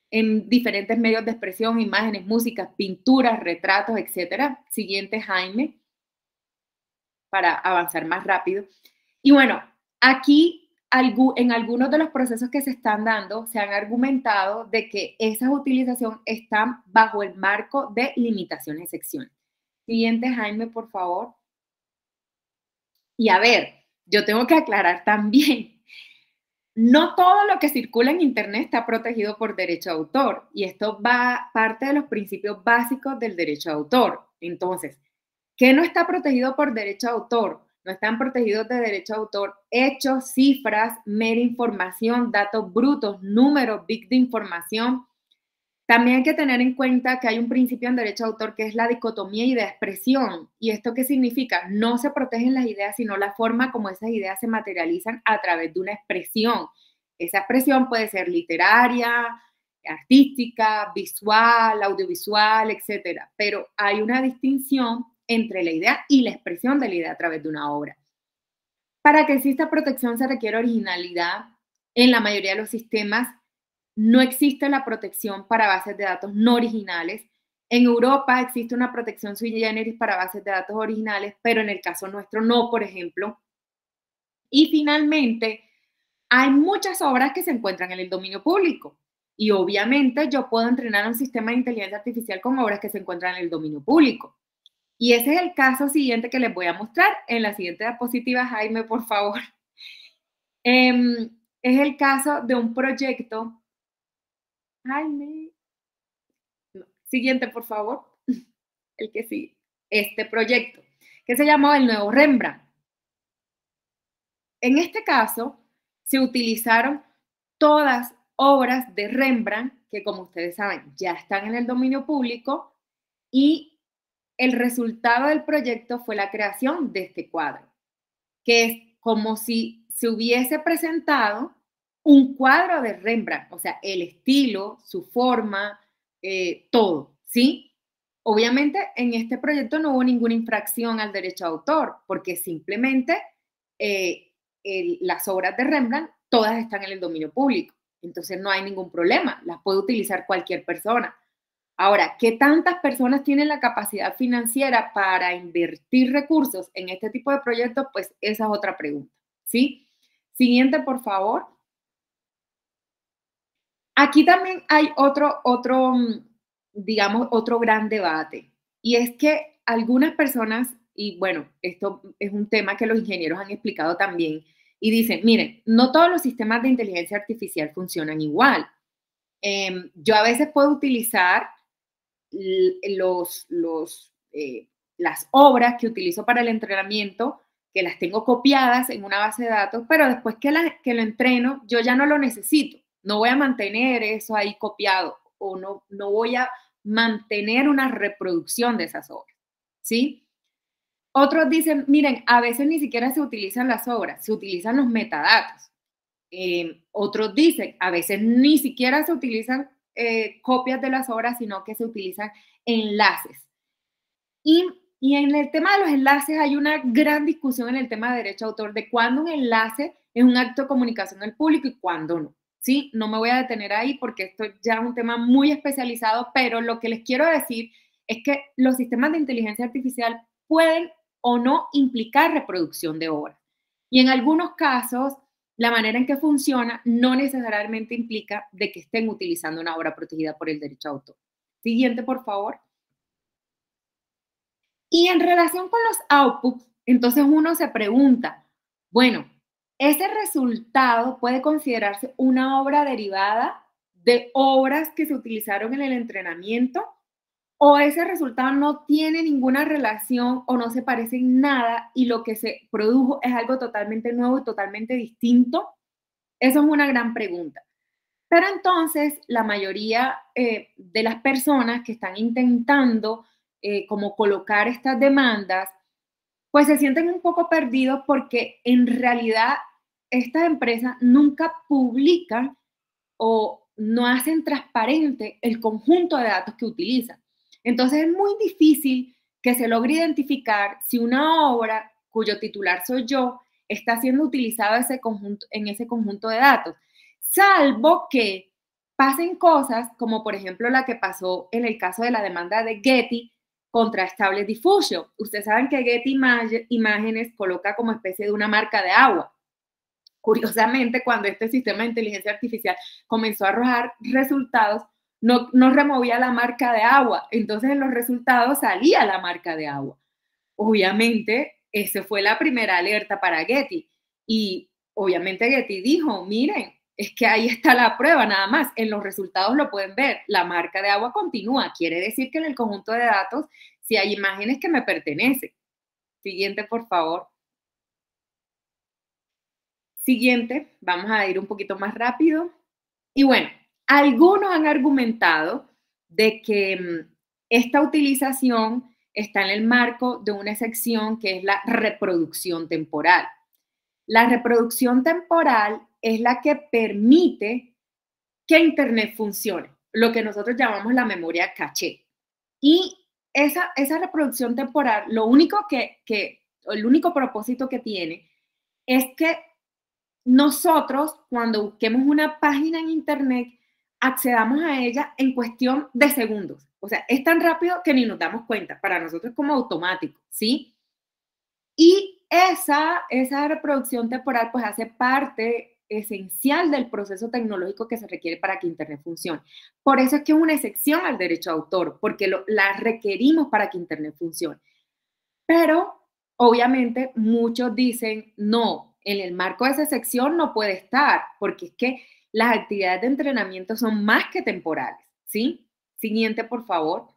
en diferentes medios de expresión, imágenes, músicas, pinturas, retratos, etcétera. Siguiente, Jaime, para avanzar más rápido. Y bueno, aquí en algunos de los procesos que se están dando, se han argumentado de que esas utilizaciones están bajo el marco de limitaciones de sección. Siguiente, Jaime, por favor. Y a ver, yo tengo que aclarar también, no todo lo que circula en Internet está protegido por derecho de autor, y esto va parte de los principios básicos del derecho de autor. Entonces, ¿qué no está protegido por derecho de autor? No están protegidos de derecho de autor hechos, cifras, mera información, datos brutos, números, bits de información. También hay que tener en cuenta que hay un principio en derecho de autor que es la dicotomía idea-expresión. ¿Y esto qué significa? No se protegen las ideas, sino la forma como esas ideas se materializan a través de una expresión. Esa expresión puede ser literaria, artística, visual, audiovisual, etcétera. Pero hay una distinción entre la idea y la expresión de la idea a través de una obra. Para que exista protección se requiere originalidad. En la mayoría de los sistemas no existe la protección para bases de datos no originales. En Europa existe una protección sui generis para bases de datos originales, pero en el caso nuestro no, por ejemplo. Y finalmente, hay muchas obras que se encuentran en el dominio público. Y obviamente yo puedo entrenar un sistema de inteligencia artificial con obras que se encuentran en el dominio público. Y ese es el caso siguiente que les voy a mostrar. En la siguiente diapositiva, Jaime, por favor. Es el caso de un proyecto. Jaime. No. Siguiente, por favor. El que sigue. Este proyecto, que se llamó el nuevo Rembrandt. En este caso, se utilizaron todas obras de Rembrandt, que como ustedes saben, ya están en el dominio público, y el resultado del proyecto fue la creación de este cuadro, que es como si se hubiese presentado un cuadro de Rembrandt, o sea, el estilo, su forma, todo, ¿sí? Obviamente, en este proyecto no hubo ninguna infracción al derecho de autor, porque simplemente las obras de Rembrandt todas están en el dominio público. Entonces no hay ningún problema, las puede utilizar cualquier persona. Ahora, ¿qué tantas personas tienen la capacidad financiera para invertir recursos en este tipo de proyectos? Pues esa es otra pregunta, ¿sí? Siguiente, por favor. Aquí también hay digamos, otro gran debate, y es que algunas personas, y bueno, esto es un tema que los ingenieros han explicado también, y dicen, miren, no todos los sistemas de inteligencia artificial funcionan igual. Yo a veces puedo utilizar las obras que utilizo para el entrenamiento, que las tengo copiadas en una base de datos, pero después que lo entreno, yo ya no lo necesito. No voy a mantener eso ahí copiado, o no voy a mantener una reproducción de esas obras, ¿sí? Otros dicen, miren, a veces ni siquiera se utilizan las obras, se utilizan los metadatos. Otros dicen, a veces ni siquiera se utilizan copias de las obras, sino que se utilizan enlaces. Y en el tema de los enlaces hay una gran discusión en el tema de derecho de autor de cuándo un enlace es un acto de comunicación al público y cuándo no. Sí, no me voy a detener ahí porque esto ya es un tema muy especializado, pero lo que les quiero decir es que los sistemas de inteligencia artificial pueden o no implicar reproducción de obras. Y en algunos casos, la manera en que funciona no necesariamente implica de que estén utilizando una obra protegida por el derecho de autor. Siguiente, por favor. Y en relación con los outputs, entonces uno se pregunta, bueno, ¿ese resultado puede considerarse una obra derivada de obras que se utilizaron en el entrenamiento? ¿O ese resultado no tiene ninguna relación o no se parece en nada y lo que se produjo es algo totalmente nuevo y totalmente distinto? Eso es una gran pregunta. Pero entonces la mayoría de las personas que están intentando como colocar estas demandas, pues se sienten un poco perdidos porque en realidad estas empresas nunca publican o no hacen transparente el conjunto de datos que utilizan. Entonces es muy difícil que se logre identificar si una obra cuyo titular soy yo está siendo utilizado en ese conjunto de datos, salvo que pasen cosas como, por ejemplo, la que pasó en el caso de la demanda de Getty contra Stable Diffusion. Ustedes saben que Getty Imágenes coloca como especie de una marca de agua. Curiosamente, cuando este sistema de inteligencia artificial comenzó a arrojar resultados, no removía la marca de agua. Entonces, en los resultados salía la marca de agua. Obviamente, esa fue la primera alerta para Getty. Y obviamente Getty dijo, miren, es que ahí está la prueba nada más. En los resultados lo pueden ver. La marca de agua continúa. Quiere decir que en el conjunto de datos sí hay imágenes que me pertenecen. Siguiente, por favor. Siguiente, vamos a ir un poquito más rápido. Y bueno, algunos han argumentado de que esta utilización está en el marco de una sección que es la reproducción temporal. La reproducción temporal es la que permite que Internet funcione, lo que nosotros llamamos la memoria caché. Y esa reproducción temporal, el único propósito que tiene es que nosotros, cuando busquemos una página en Internet, accedamos a ella en cuestión de segundos. O sea, es tan rápido que ni nos damos cuenta. Para nosotros es como automático, ¿sí? Y esa reproducción temporal pues hace parte esencial del proceso tecnológico que se requiere para que Internet funcione. Por eso es que es una excepción al derecho de autor, porque la requerimos para que Internet funcione. Pero, obviamente, muchos dicen, no, en el marco de esa sección no puede estar, porque es que las actividades de entrenamiento son más que temporales, ¿sí? Siguiente, por favor.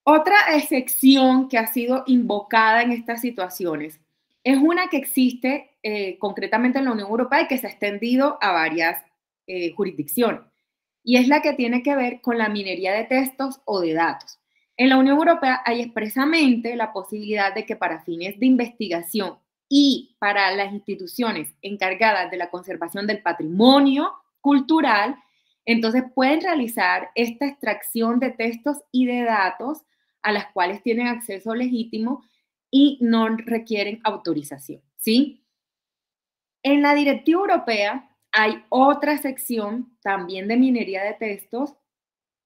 Otra excepción que ha sido invocada en estas situaciones es una que existe concretamente en la Unión Europea y que se ha extendido a varias jurisdicciones, y es la que tiene que ver con la minería de textos o de datos. En la Unión Europea hay expresamente la posibilidad de que para fines de investigación y para las instituciones encargadas de la conservación del patrimonio cultural, entonces pueden realizar esta extracción de textos y de datos a las cuales tienen acceso legítimo y no requieren autorización, ¿sí? En la Directiva Europea hay otra sección también de minería de textos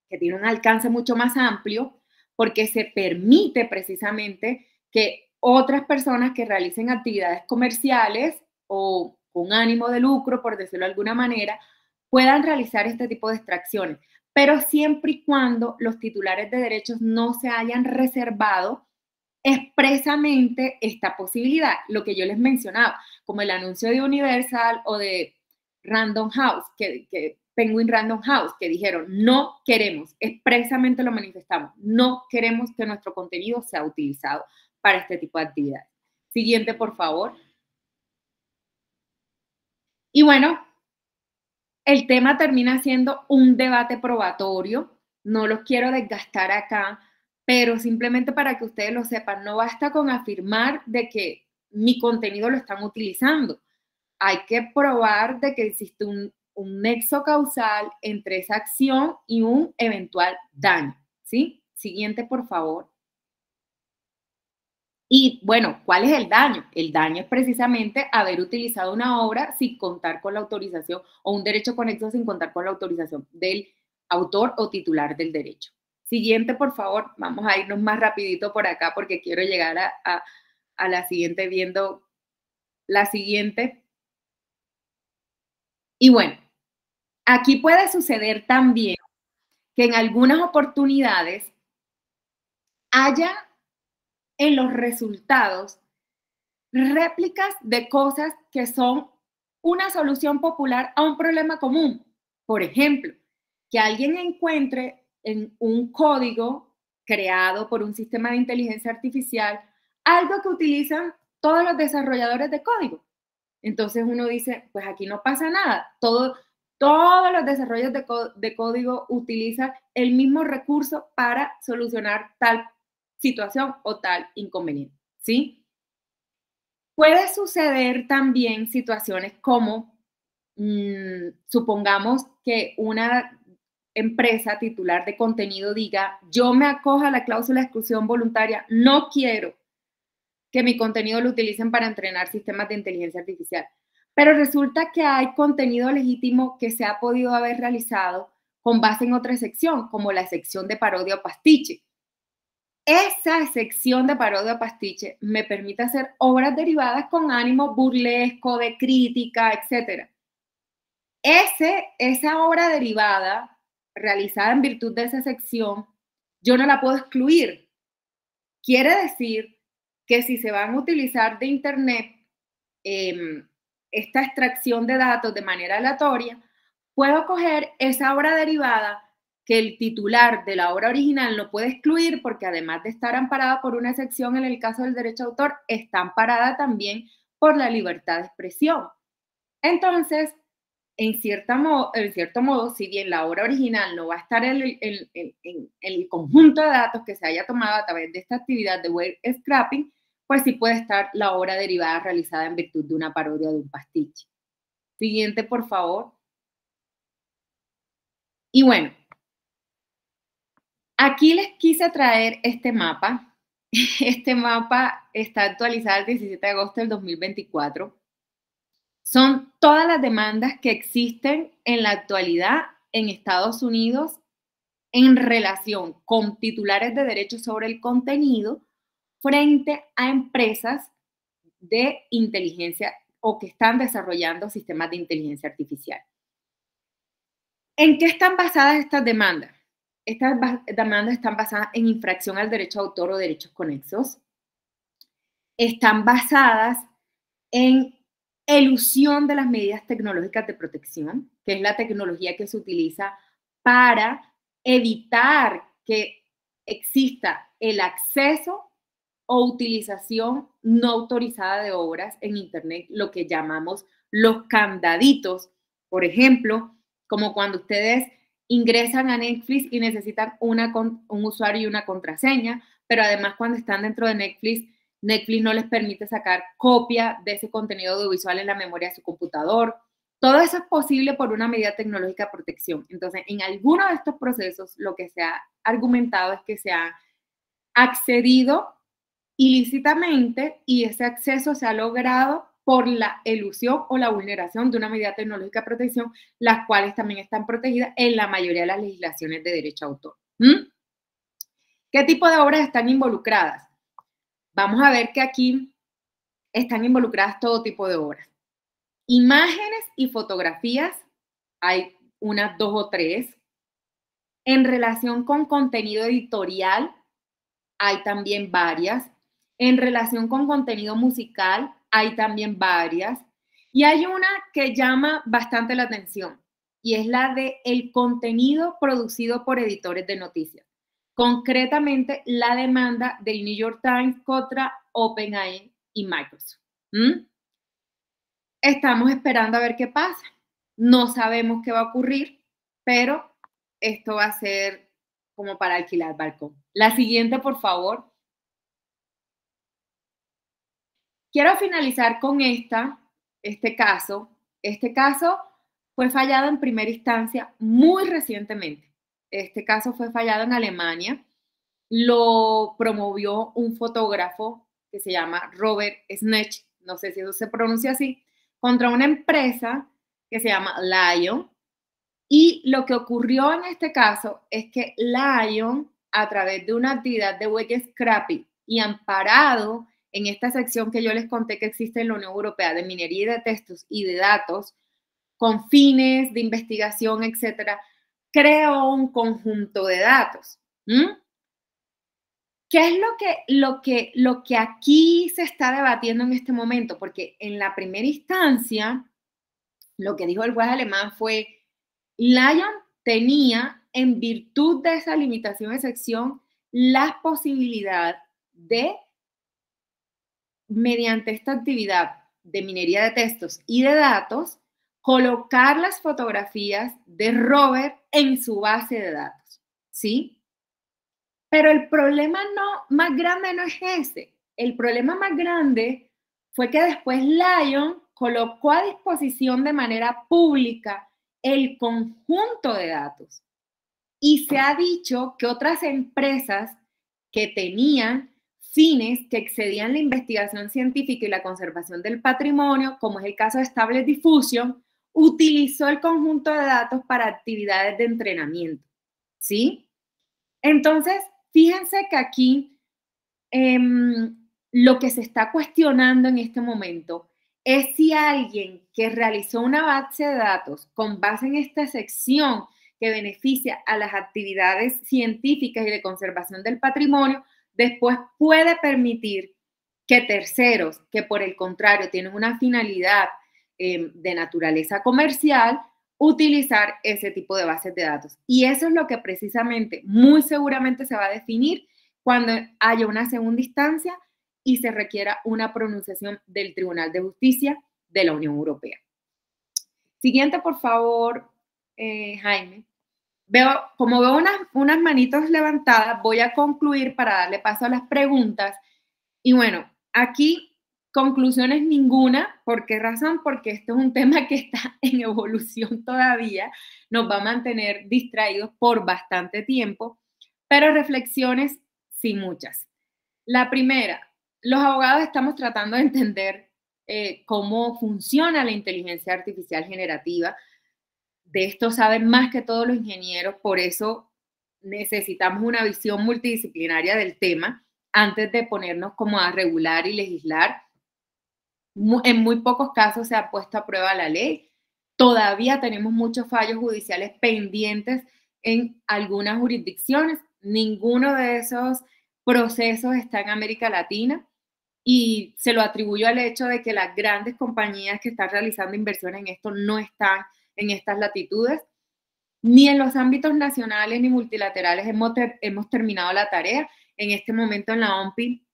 que tiene un alcance mucho más amplio porque se permite precisamente que otras personas que realicen actividades comerciales o con ánimo de lucro, por decirlo de alguna manera, puedan realizar este tipo de extracciones, pero siempre y cuando los titulares de derechos no se hayan reservado expresamente esta posibilidad, lo que yo les mencionaba, como el anuncio de Universal o de Random House, que Penguin Random House, que dijeron, no queremos, expresamente lo manifestamos, no queremos que nuestro contenido sea utilizado para este tipo de actividades. Siguiente, por favor. Y bueno, el tema termina siendo un debate probatorio, no los quiero desgastar acá, pero simplemente para que ustedes lo sepan, no basta con afirmar de que mi contenido lo están utilizando. Hay que probar de que existe un nexo causal entre esa acción y un eventual daño, ¿sí? Siguiente, por favor. Y bueno, ¿cuál es el daño? El daño es precisamente haber utilizado una obra sin contar con la autorización o un derecho conexo sin contar con la autorización del autor o titular del derecho. Siguiente, por favor. Vamos a irnos más rapidito por acá porque quiero llegar a la siguiente viendo la siguiente. Y bueno, aquí puede suceder también que en algunas oportunidades haya en los resultados réplicas de cosas que son una solución popular a un problema común. Por ejemplo, que alguien encuentre en un código creado por un sistema de inteligencia artificial algo que utilizan todos los desarrolladores de código. Entonces uno dice, pues aquí no pasa nada. Todos los desarrollos de código utilizan el mismo recurso para solucionar tal situación o tal inconveniente, ¿sí? Puede suceder también situaciones como, supongamos que una empresa titular de contenido diga, yo me acojo a la cláusula de exclusión voluntaria, no quiero que mi contenido lo utilicen para entrenar sistemas de inteligencia artificial. Pero resulta que hay contenido legítimo que se ha podido haber realizado con base en otra sección, como la sección de parodia o pastiche. Esa sección de parodia o pastiche me permite hacer obras derivadas con ánimo burlesco, de crítica, etc. Esa obra derivada, realizada en virtud de esa sección, yo no la puedo excluir. Quiere decir que si se van a utilizar de Internet esta extracción de datos de manera aleatoria, puedo coger esa obra derivada que el titular de la obra original no puede excluir porque además de estar amparada por una excepción en el caso del derecho de autor, está amparada también por la libertad de expresión. Entonces, en cierto modo, si bien la obra original no va a estar en el conjunto de datos que se haya tomado a través de esta actividad de web scrapping, pues sí puede estar la obra derivada realizada en virtud de una parodia o de un pastiche. Siguiente, por favor. Y bueno, aquí les quise traer este mapa. Este mapa está actualizado el 17 de agosto del 2024. Son todas las demandas que existen en la actualidad en Estados Unidos en relación con titulares de derechos sobre el contenido frente a empresas de inteligencia o que están desarrollando sistemas de inteligencia artificial. ¿En qué están basadas estas demandas? Estas demandas están basadas en infracción al derecho de autor o derechos conexos. Están basadas en elusión de las medidas tecnológicas de protección, que es la tecnología que se utiliza para evitar que exista el acceso o utilización no autorizada de obras en Internet, lo que llamamos los candaditos. Por ejemplo, como cuando ustedes ingresan a Netflix y necesitan un usuario y una contraseña, pero además cuando están dentro de Netflix no les permite sacar copia de ese contenido audiovisual en la memoria de su computador. Todo eso es posible por una medida tecnológica de protección. Entonces, en alguno de estos procesos, lo que se ha argumentado es que se ha accedido ilícitamente y ese acceso se ha logrado por la elusión o la vulneración de una medida tecnológica de protección, las cuales también están protegidas en la mayoría de las legislaciones de derecho a autor. ¿Qué tipo de obras están involucradas? Vamos a ver que aquí están involucradas todo tipo de obras. Imágenes y fotografías, hay unas 2 o 3. En relación con contenido editorial, hay también varias. En relación con contenido musical, hay también varias. Y hay una que llama bastante la atención y es la de el contenido producido por editores de noticias. Concretamente, la demanda del New York Times contra OpenAI y Microsoft. Estamos esperando a ver qué pasa. No sabemos qué va a ocurrir, pero esto va a ser como para alquilar balcón. La siguiente, por favor. Quiero finalizar con este caso. Este caso fue fallado en primera instancia muy recientemente. Este caso fue fallado en Alemania. Lo promovió un fotógrafo que se llama Robert Snetch, no sé si eso se pronuncia así, contra una empresa que se llama Lion. Y lo que ocurrió en este caso es que Lion, a través de una actividad de web scrapping y amparado en esta sección que yo les conté que existe en la Unión Europea de minería de textos y de datos, con fines de investigación, etcétera, creó un conjunto de datos. ¿Qué es lo que aquí se está debatiendo en este momento? Porque en la primera instancia, lo que dijo el juez alemán fue, Lion tenía, en virtud de esa limitación de sección, la posibilidad de, mediante esta actividad de minería de textos y de datos, colocar las fotografías de Robert en su base de datos, ¿sí? Pero el problema más grande no es ese. El problema más grande fue que después Lion colocó a disposición de manera pública el conjunto de datos. Y se ha dicho que otras empresas que tenían fines que excedían la investigación científica y la conservación del patrimonio, como es el caso de Stable Diffusion, utilizó el conjunto de datos para actividades de entrenamiento, ¿sí? Entonces, fíjense que aquí lo que se está cuestionando en este momento es si alguien que realizó una base de datos con base en esta sección que beneficia a las actividades científicas y de conservación del patrimonio, después puede permitir que terceros, que por el contrario tienen una finalidad de naturaleza comercial, utilizar ese tipo de bases de datos. Y eso es lo que precisamente, muy seguramente se va a definir cuando haya una segunda instancia y se requiera una pronunciación del Tribunal de Justicia de la Unión Europea. Siguiente, por favor, Jaime. Como veo unas manitos levantadas, voy a concluir para darle paso a las preguntas. Y bueno, aquí conclusiones ninguna. ¿Por qué razón? Porque esto es un tema que está en evolución todavía. Nos va a mantener distraídos por bastante tiempo, pero reflexiones sí muchas. La primera, los abogados estamos tratando de entender cómo funciona la inteligencia artificial generativa. De esto saben más que todos los ingenieros, por eso necesitamos una visión multidisciplinaria del tema antes de ponernos como a regular y legislar. En muy pocos casos se ha puesto a prueba la ley. Todavía tenemos muchos fallos judiciales pendientes en algunas jurisdicciones. Ninguno de esos procesos está en América Latina y se lo atribuyo al hecho de que las grandes compañías que están realizando inversiones en esto no están en estas latitudes. Ni en los ámbitos nacionales ni multilaterales hemos terminado la tarea. En este momento en la OMPI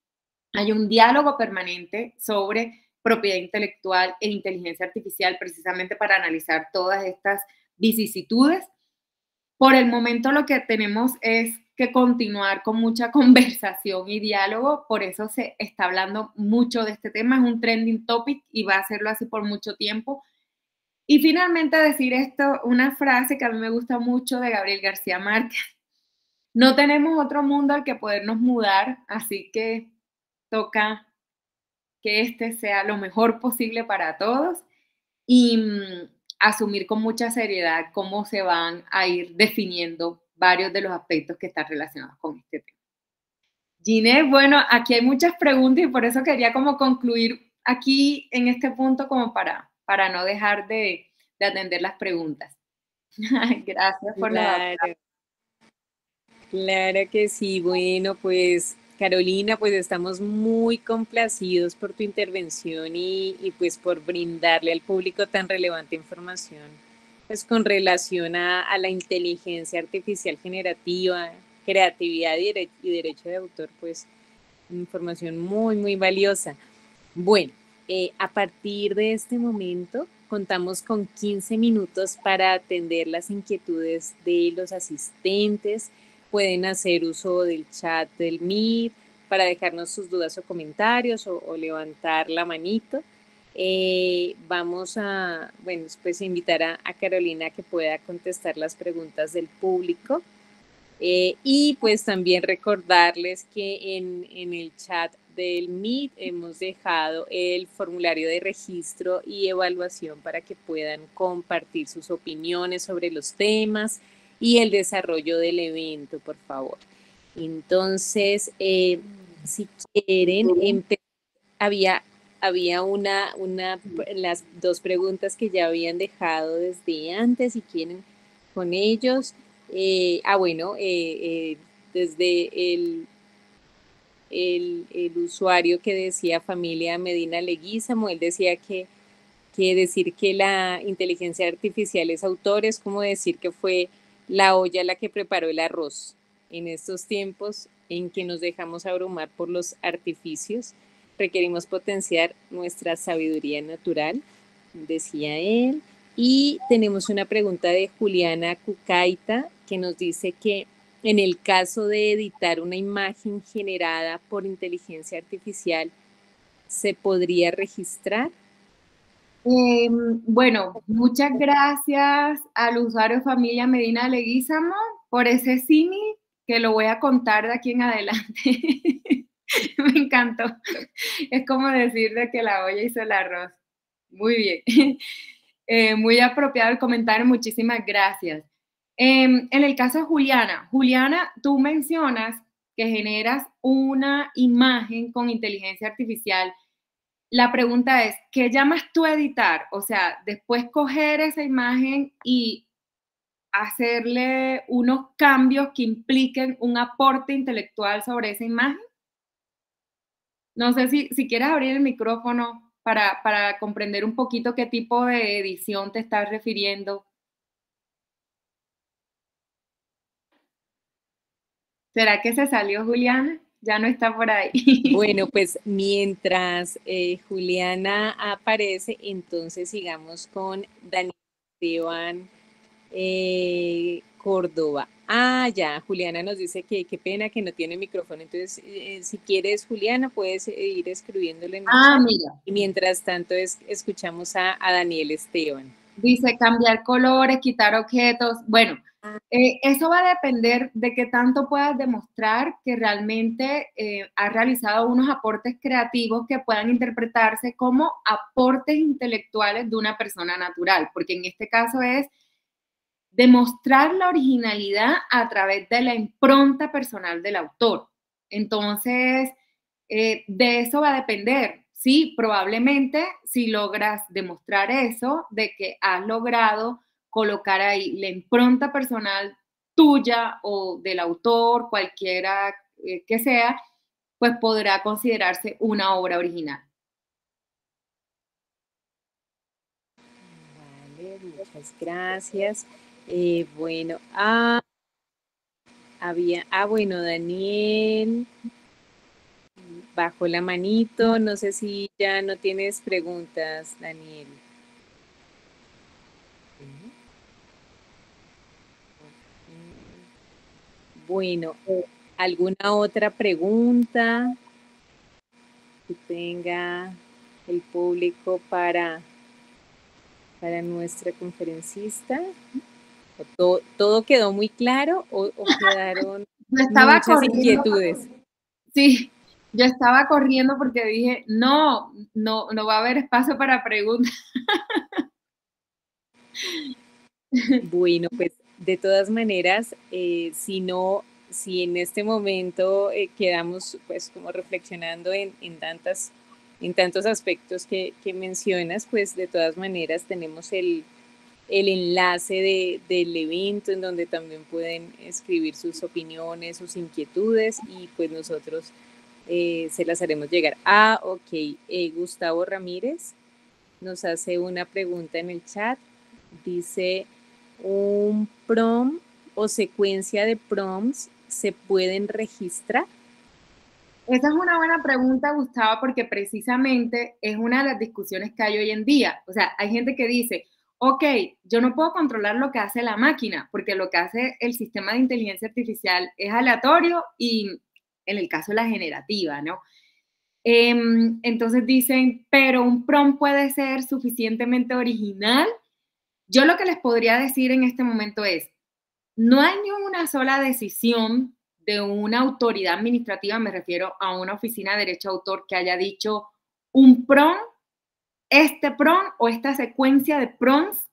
hay un diálogo permanente sobre propiedad intelectual e inteligencia artificial precisamente para analizar todas estas vicisitudes. Por el momento lo que tenemos es que continuar con mucha conversación y diálogo, por eso se está hablando mucho de este tema, es un trending topic y va a serlo así por mucho tiempo. Y finalmente decir esto, una frase que a mí me gusta mucho de Gabriel García Márquez: no tenemos otro mundo al que podernos mudar, así que toca que este sea lo mejor posible para todos y asumir con mucha seriedad cómo se van a ir definiendo varios de los aspectos que están relacionados con este tema. Ginette, bueno, aquí hay muchas preguntas y por eso quería como concluir aquí en este punto como para no dejar de atender las preguntas. Gracias por la... Claro que sí. Bueno, pues Carolina, pues estamos muy complacidos por tu intervención y pues por brindarle al público tan relevante información, pues con relación a la inteligencia artificial generativa, creatividad y derecho de autor, pues información muy, muy valiosa. Bueno, a partir de este momento contamos con 15 minutos para atender las inquietudes de los asistentes. Pueden hacer uso del chat del Meet para dejarnos sus dudas o comentarios o levantar la manito. Vamos a, bueno, pues invitar a Carolina a que pueda contestar las preguntas del público. Y pues también recordarles que en el chat del Meet hemos dejado el formulario de registro y evaluación para que puedan compartir sus opiniones sobre los temas y el desarrollo del evento, por favor. Entonces, si quieren, había las dos preguntas que ya habían dejado desde antes, si quieren con ellos. Bueno, desde el usuario que decía familia Medina Leguízamo, él decía que decir que la inteligencia artificial es autor es como decir que fue la olla la que preparó el arroz. En estos tiempos en que nos dejamos abrumar por los artificios, requerimos potenciar nuestra sabiduría natural, decía él. Y tenemos una pregunta de Juliana Cucaita que nos dice que en el caso de editar una imagen generada por inteligencia artificial, ¿se podría registrar? Bueno, muchas gracias al usuario familia Medina Leguízamo por ese símil que lo voy a contar de aquí en adelante. Me encantó. Es como decir de que la olla hizo el arroz. Muy bien. Muy apropiado el comentario, muchísimas gracias. En el caso de Juliana, Juliana, tú mencionas que generas una imagen con inteligencia artificial. La pregunta es, ¿qué llamas tú editar? O sea, después coger esa imagen y hacerle unos cambios que impliquen un aporte intelectual sobre esa imagen. No sé si quieres abrir el micrófono para comprender un poquito qué tipo de edición te estás refiriendo. ¿Será que se salió Juliana? Ya no está por ahí. Bueno, pues mientras Juliana aparece, entonces sigamos con Daniel Esteban Córdoba. Ah, ya, Juliana nos dice que qué pena que no tiene micrófono. Entonces, si quieres, Juliana, puedes ir escribiéndolo en el chat. Mira. Y mientras tanto, escuchamos a Daniel Esteban. Dice cambiar colores, quitar objetos. Bueno, eso va a depender de qué tanto puedas demostrar que realmente has realizado unos aportes creativos que puedan interpretarse como aportes intelectuales de una persona natural, porque en este caso es demostrar la originalidad a través de la impronta personal del autor. Entonces, de eso va a depender. Sí, probablemente si logras demostrar eso, de que has logrado colocar ahí la impronta personal tuya o del autor, cualquiera que sea, pues podrá considerarse una obra original. Vale, muchas gracias. Bueno, bueno, Daniel bajó la manito. No sé si ya no tienes preguntas, Daniel. Bueno, ¿alguna otra pregunta que tenga el público para nuestra conferencista? ¿Todo quedó muy claro o quedaron muchas inquietudes? Sí, yo estaba corriendo porque dije, no va a haber espacio para preguntas. Bueno, pues de todas maneras, si en este momento quedamos pues como reflexionando en tantos aspectos que mencionas, pues de todas maneras tenemos el enlace del evento en donde también pueden escribir sus opiniones, sus inquietudes y pues nosotros se las haremos llegar. Ok, Gustavo Ramírez nos hace una pregunta en el chat. Dice, ¿un prompt o secuencia de prompts se pueden registrar? Esa es una buena pregunta, Gustavo, porque precisamente es una de las discusiones que hay hoy en día. O sea, hay gente que dice, ok, yo no puedo controlar lo que hace la máquina, porque lo que hace el sistema de inteligencia artificial es aleatorio y en el caso de la generativa, ¿no? Entonces dicen, pero un prompt puede ser suficientemente original. Yo lo que les podría decir en este momento es, no hay ni una sola decisión de una autoridad administrativa, me refiero a una oficina de derecho de autor, que haya dicho un prompt, este prompt o esta secuencia de prompts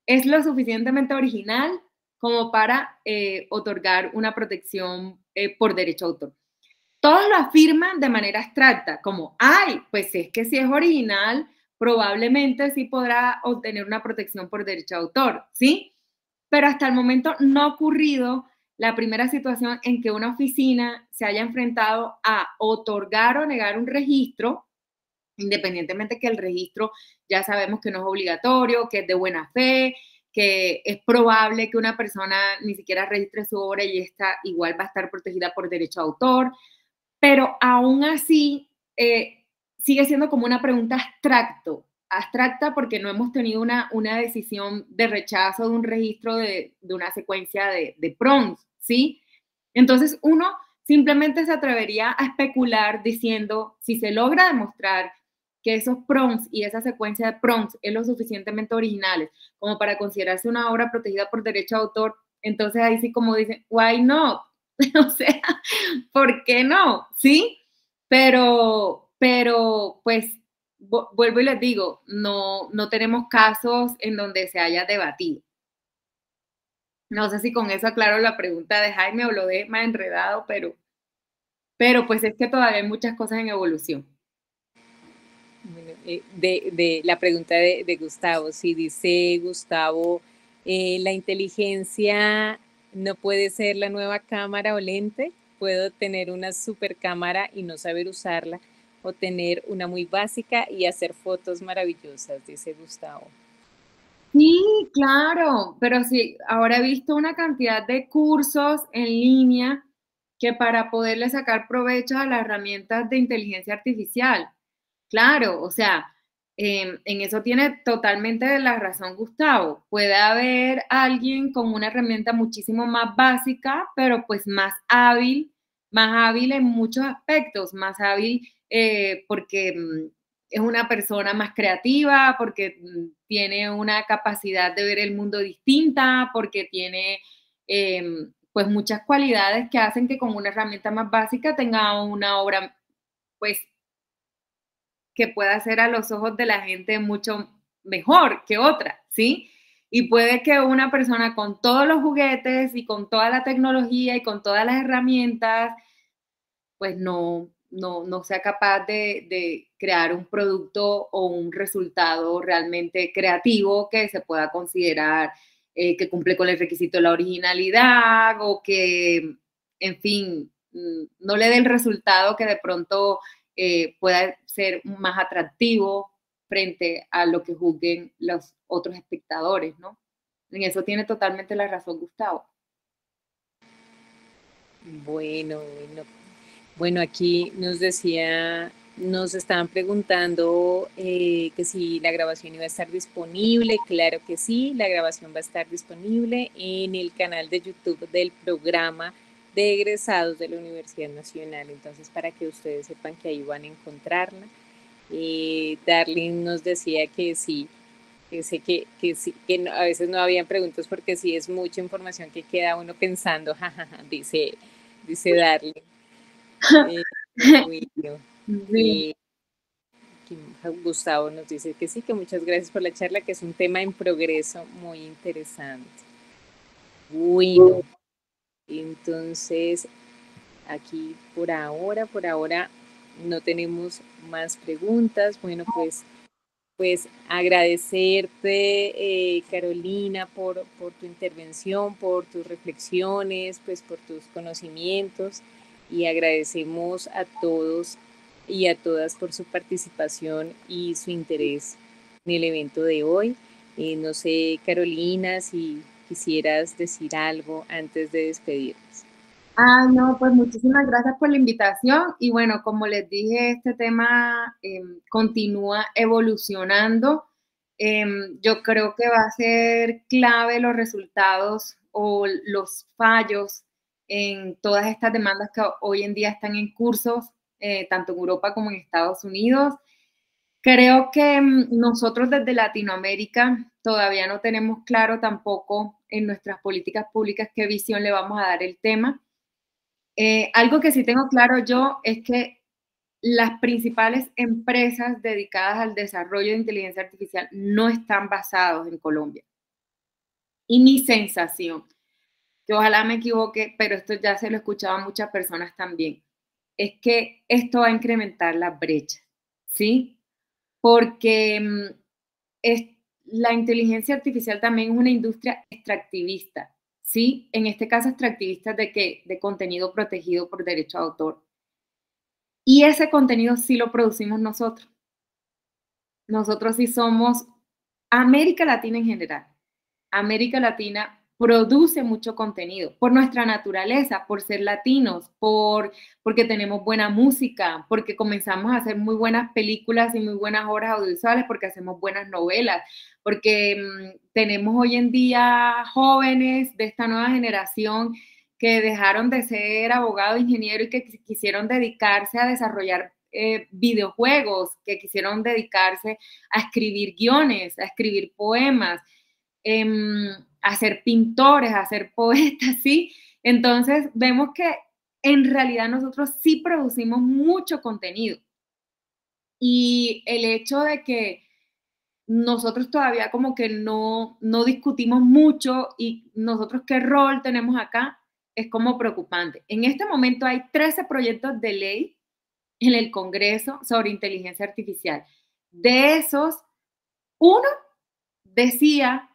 es lo suficientemente original como para otorgar una protección por derecho de autor. Todos lo afirman de manera abstracta, como, ay, pues es que si es original, probablemente sí podrá obtener una protección por derecho de autor, ¿sí? Pero hasta el momento no ha ocurrido la primera situación en que una oficina se haya enfrentado a otorgar o negar un registro, independientemente que el registro ya sabemos que no es obligatorio, que es de buena fe, que es probable que una persona ni siquiera registre su obra y esta igual va a estar protegida por derecho de autor, pero aún así sigue siendo como una pregunta abstracta porque no hemos tenido una decisión de rechazo de un registro de una secuencia de prompts, ¿sí? Entonces uno simplemente se atrevería a especular diciendo, si se logra demostrar que esos prompts y esa secuencia de prompts es lo suficientemente originales como para considerarse una obra protegida por derecho de autor, entonces ahí sí como dicen, why not? O sea, ¿por qué no? ¿Sí? pero pues vuelvo y les digo, no tenemos casos en donde se haya debatido. No sé si con eso aclaro la pregunta de Jaime o lo de más enredado, pero pues es que todavía hay muchas cosas en evolución. Bueno, de la pregunta de Gustavo, si dice Gustavo, la inteligencia no puede ser la nueva cámara o lente, puedo tener una super cámara y no saber usarla, o tener una muy básica y hacer fotos maravillosas, dice Gustavo. Sí, claro, pero sí, ahora he visto una cantidad de cursos en línea que para poderle sacar provecho a las herramientas de inteligencia artificial. Claro, o sea, en eso tiene totalmente la razón Gustavo. Puede haber alguien con una herramienta muchísimo más básica, pero pues más hábil en muchos aspectos, más hábil porque es una persona más creativa, porque tiene una capacidad de ver el mundo distinta, porque tiene pues muchas cualidades que hacen que con una herramienta más básica tenga una obra pues que pueda ser a los ojos de la gente mucho mejor que otra, ¿sí? Y puede que una persona con todos los juguetes y con toda la tecnología y con todas las herramientas, pues no sea capaz de crear un producto o un resultado realmente creativo que se pueda considerar que cumple con el requisito de la originalidad o que, en fin, no le dé el resultado que de pronto pueda ser más atractivo frente a lo que juzguen los otros espectadores, ¿no? En eso tiene totalmente la razón Gustavo. Bueno, bueno. Bueno, aquí nos decía, nos estaban preguntando que si la grabación iba a estar disponible. Claro que sí, la grabación va a estar disponible en el canal de YouTube del programa de egresados de la Universidad Nacional. Entonces, para que ustedes sepan que ahí van a encontrarla. Darlene nos decía que sí, que sé que sí, que a veces no habían preguntas porque sí es mucha información que queda uno pensando, jajaja, dice Darlene. Eh, bueno, Sí. eh, Gustavo nos dice que sí, que muchas gracias por la charla, que es un tema en progreso muy interesante. Bueno, entonces aquí por ahora no tenemos más preguntas. Bueno, pues agradecerte, Carolina, por tu intervención, por tus reflexiones, pues por tus conocimientos y agradecemos a todos y a todas por su participación y su interés en el evento de hoy. No sé, Carolina, si quisieras decir algo antes de despedirnos. Ah, no, pues muchísimas gracias por la invitación y bueno, como les dije, este tema continúa evolucionando. Yo creo que va a ser clave los resultados o los fallos en todas estas demandas que hoy en día están en cursos, tanto en Europa como en Estados Unidos. Creo que nosotros desde Latinoamérica todavía no tenemos claro tampoco en nuestras políticas públicas qué visión le vamos a dar el tema. Algo que sí tengo claro yo es que las principales empresas dedicadas al desarrollo de inteligencia artificial no están basados en Colombia. Y mi sensación, que ojalá me equivoque, pero esto ya se lo he escuchado a muchas personas también, es que esto va a incrementar la brecha, ¿sí? Porque es, la inteligencia artificial también es una industria extractivista, ¿sí? En este caso, extractivista de qué? De contenido protegido por derecho a autor. Y ese contenido sí lo producimos nosotros. Nosotros sí somos América Latina en general. América Latina produce mucho contenido por nuestra naturaleza, por ser latinos, porque tenemos buena música, porque comenzamos a hacer muy buenas películas y muy buenas obras audiovisuales, porque hacemos buenas novelas, porque tenemos hoy en día jóvenes de esta nueva generación que dejaron de ser abogado, ingeniero y que quisieron dedicarse a desarrollar videojuegos, que quisieron dedicarse a escribir guiones, a escribir poemas, a ser pintores, a ser poetas, ¿sí? Entonces vemos que en realidad nosotros sí producimos mucho contenido. Y el hecho de que nosotros todavía como que no discutimos mucho y nosotros qué rol tenemos acá es como preocupante. En este momento hay 13 proyectos de ley en el Congreso sobre inteligencia artificial. De esos, uno decía,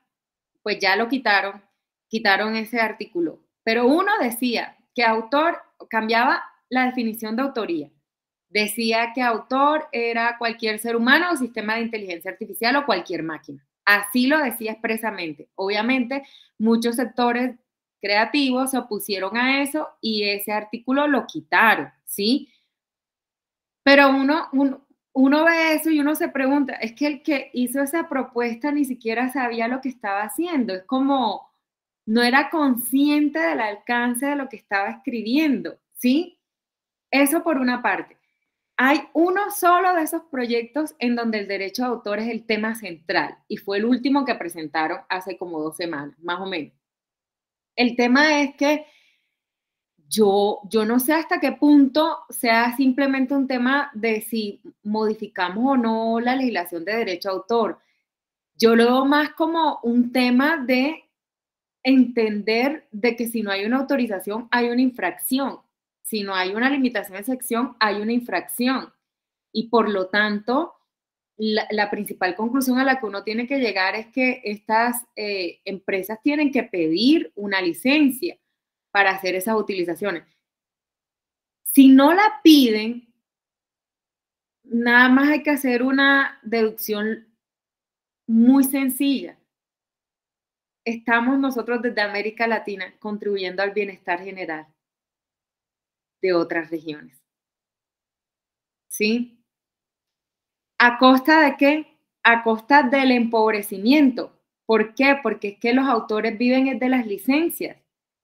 pues ya lo quitaron ese artículo, pero uno decía que autor cambiaba la definición de autoría. Decía que autor era cualquier ser humano o sistema de inteligencia artificial o cualquier máquina. Así lo decía expresamente. Obviamente, muchos sectores creativos se opusieron a eso y ese artículo lo quitaron, ¿sí? Pero uno ve eso y uno se pregunta, es que el que hizo esa propuesta ni siquiera sabía lo que estaba haciendo, es como no era consciente del alcance de lo que estaba escribiendo, ¿sí? Eso por una parte. Hay uno solo de esos proyectos en donde el derecho de autor es el tema central y fue el último que presentaron hace como 2 semanas, más o menos. El tema es que yo no sé hasta qué punto sea simplemente un tema de si modificamos o no la legislación de derecho a autor. Yo lo veo más como un tema de entender de que si no hay una autorización, hay una infracción. Si no hay una limitación de sección, hay una infracción. Y por lo tanto, la principal conclusión a la que uno tiene que llegar es que estas empresas tienen que pedir una licencia para hacer esas utilizaciones. Si no la piden, nada más hay que hacer una deducción muy sencilla. Estamos nosotros desde América Latina contribuyendo al bienestar general de otras regiones. ¿Sí? ¿A costa de qué? A costa del empobrecimiento. ¿Por qué? Porque es que los autores viven de las licencias.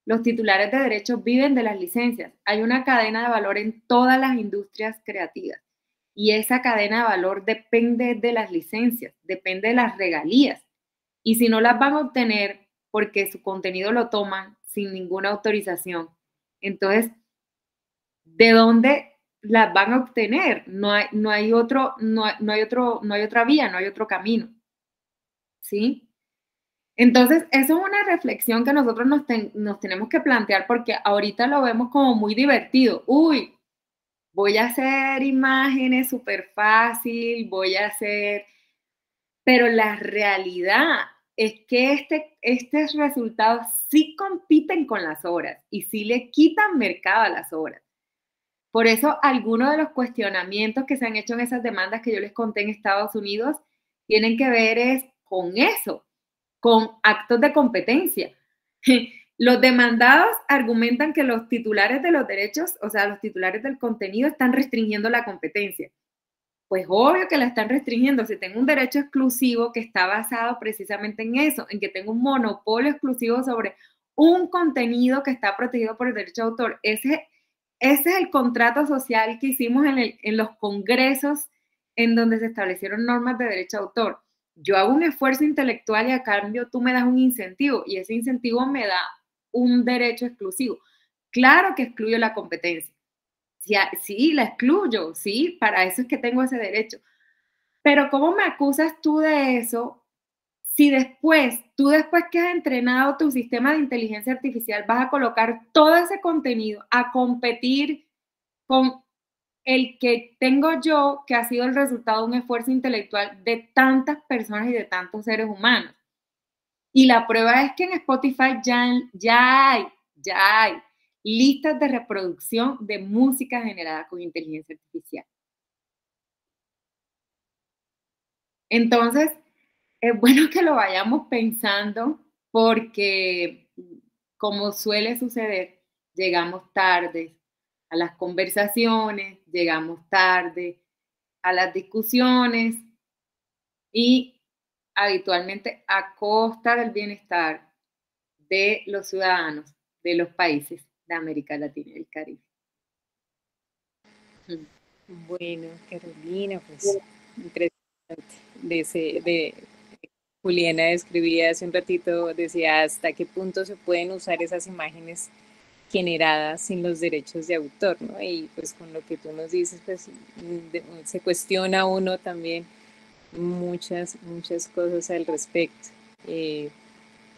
Los titulares de derechos viven de las licencias. Hay una cadena de valor en todas las industrias creativas. Y esa cadena de valor depende de las licencias, depende de las regalías. Y si no las van a obtener porque su contenido lo toman sin ninguna autorización, entonces, ¿de dónde las van a obtener? No hay otra vía, no hay otro camino. ¿Sí? Entonces, eso es una reflexión que nosotros nos tenemos que plantear porque ahorita lo vemos como muy divertido. Uy, voy a hacer imágenes súper fácil, voy a hacer, pero la realidad es que estos resultados sí compiten con las obras y sí le quitan mercado a las obras. Por eso, algunos de los cuestionamientos que se han hecho en esas demandas que yo les conté en Estados Unidos tienen que ver es con eso, con actos de competencia. Los demandados argumentan que los titulares de los derechos, o sea, los titulares del contenido, están restringiendo la competencia. Pues obvio que la están restringiendo. Si tengo un derecho exclusivo que está basado precisamente en eso, en que tengo un monopolio exclusivo sobre un contenido que está protegido por el derecho de autor, ese es el contrato social que hicimos en los congresos en donde se establecieron normas de derecho de autor. Yo hago un esfuerzo intelectual y a cambio tú me das un incentivo y ese incentivo me da un derecho exclusivo. Claro que excluyo la competencia. Sí, la excluyo, sí, para eso es que tengo ese derecho. Pero ¿cómo me acusas tú de eso si tú después que has entrenado tu sistema de inteligencia artificial vas a colocar todo ese contenido a competir con el que tengo yo, que ha sido el resultado de un esfuerzo intelectual de tantas personas y de tantos seres humanos? Y la prueba es que en Spotify ya hay listas de reproducción de música generada con inteligencia artificial. Entonces, es bueno que lo vayamos pensando porque, como suele suceder, llegamos tarde a las conversaciones, llegamos tarde a las discusiones y habitualmente a costa del bienestar de los ciudadanos de los países de América Latina y el Caribe. Bueno, Carolina, pues interesante. De Juliana describía hace un ratito, decía hasta qué punto se pueden usar esas imágenes generada sin los derechos de autor, ¿no? Y pues con lo que tú nos dices, pues se cuestiona uno también muchas cosas al respecto.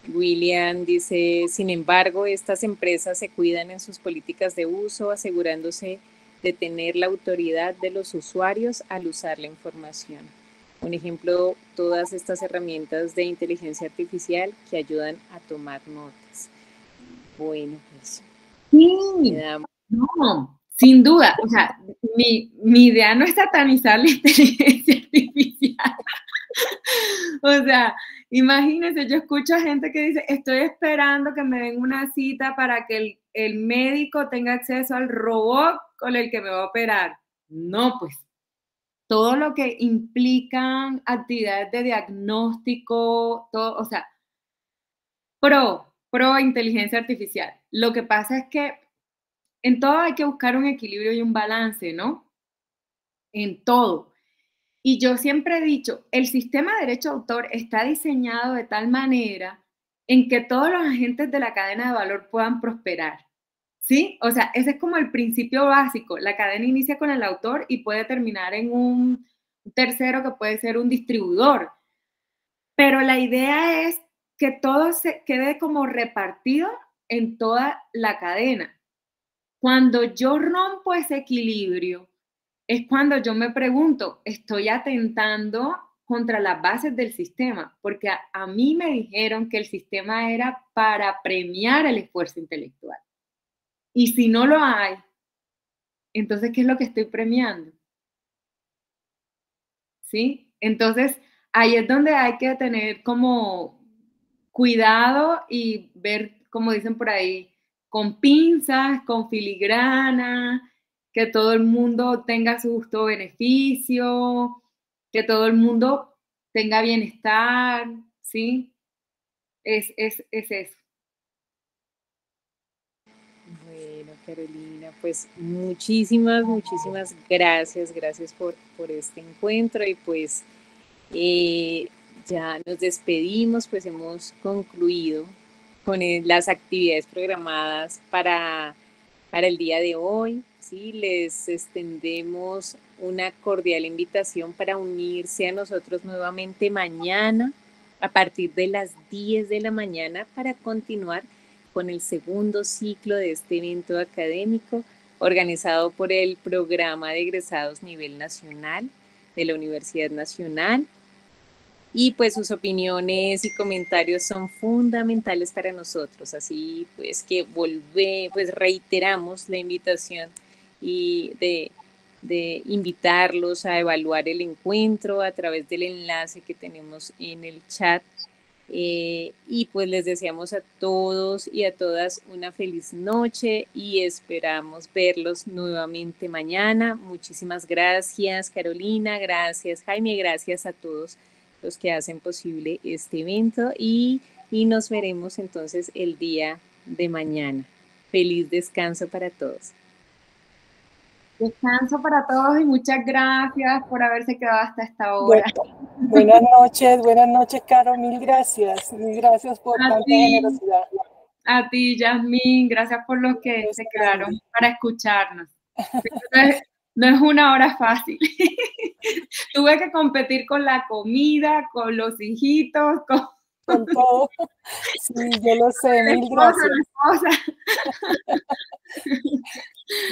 William dice, sin embargo, estas empresas se cuidan en sus políticas de uso, asegurándose de tener la autoridad de los usuarios al usar la información. Un ejemplo, todas estas herramientas de inteligencia artificial que ayudan a tomar notas. Bueno, pues. Sí, no, sin duda. O sea, mi idea no es satanizar la inteligencia artificial. O sea, imagínense, yo escucho a gente que dice, estoy esperando que me den una cita para que el médico tenga acceso al robot con el que me va a operar. No, pues, todo lo que implican actividades de diagnóstico, todo, o sea, pro inteligencia artificial. Lo que pasa es que en todo hay que buscar un equilibrio y un balance, ¿no? En todo. Y yo siempre he dicho, el sistema de derecho de autor está diseñado de tal manera en que todos los agentes de la cadena de valor puedan prosperar. ¿Sí? O sea, ese es como el principio básico. La cadena inicia con el autor y puede terminar en un tercero que puede ser un distribuidor. Pero la idea es que todo se quede como repartido en toda la cadena. Cuando yo rompo ese equilibrio, es cuando yo me pregunto, ¿estoy atentando contra las bases del sistema? Porque a mí me dijeron que el sistema era para premiar el esfuerzo intelectual. Y si no lo hay, entonces, ¿qué es lo que estoy premiando? ¿Sí? Entonces, ahí es donde hay que tener como cuidado y ver, como dicen por ahí, con pinzas, con filigrana, que todo el mundo tenga su justo beneficio, que todo el mundo tenga bienestar, ¿sí? Es eso. Bueno, Carolina, pues muchísimas gracias por este encuentro y pues ya nos despedimos, pues hemos concluido con las actividades programadas para el día de hoy. ¿Sí? Les extendemos una cordial invitación para unirse a nosotros nuevamente mañana a partir de las 10 de la mañana para continuar con el segundo ciclo de este evento académico organizado por el Programa de Egresados Nivel Nacional de la Universidad Nacional. Y pues sus opiniones y comentarios son fundamentales para nosotros, así pues que pues reiteramos la invitación y de invitarlos a evaluar el encuentro a través del enlace que tenemos en el chat. Y pues les deseamos a todos y a todas una feliz noche y esperamos verlos nuevamente mañana. Muchísimas gracias, Carolina, gracias, Jaime, gracias a todos los que hacen posible este evento y nos veremos entonces el día de mañana. Feliz descanso para todos. Descanso para todos y muchas gracias por haberse quedado hasta esta hora. Buenas noches, Caro, mil gracias por tanta generosidad. A ti, Yasmín, gracias por los que se quedaron para escucharnos. No es una hora fácil. Tuve que competir con la comida, con los hijitos, con todo. Sí, yo lo sé, mil gracias.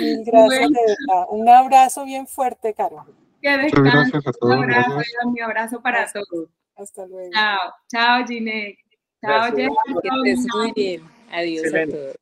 Mil gracias, de verdad. Un abrazo bien fuerte, Caro. Que descanse. Gracias a todos. Un abrazo para todos. Hasta luego. Chao, Ginette. Chao, Jessica. Que estés muy bien. Adiós a todos.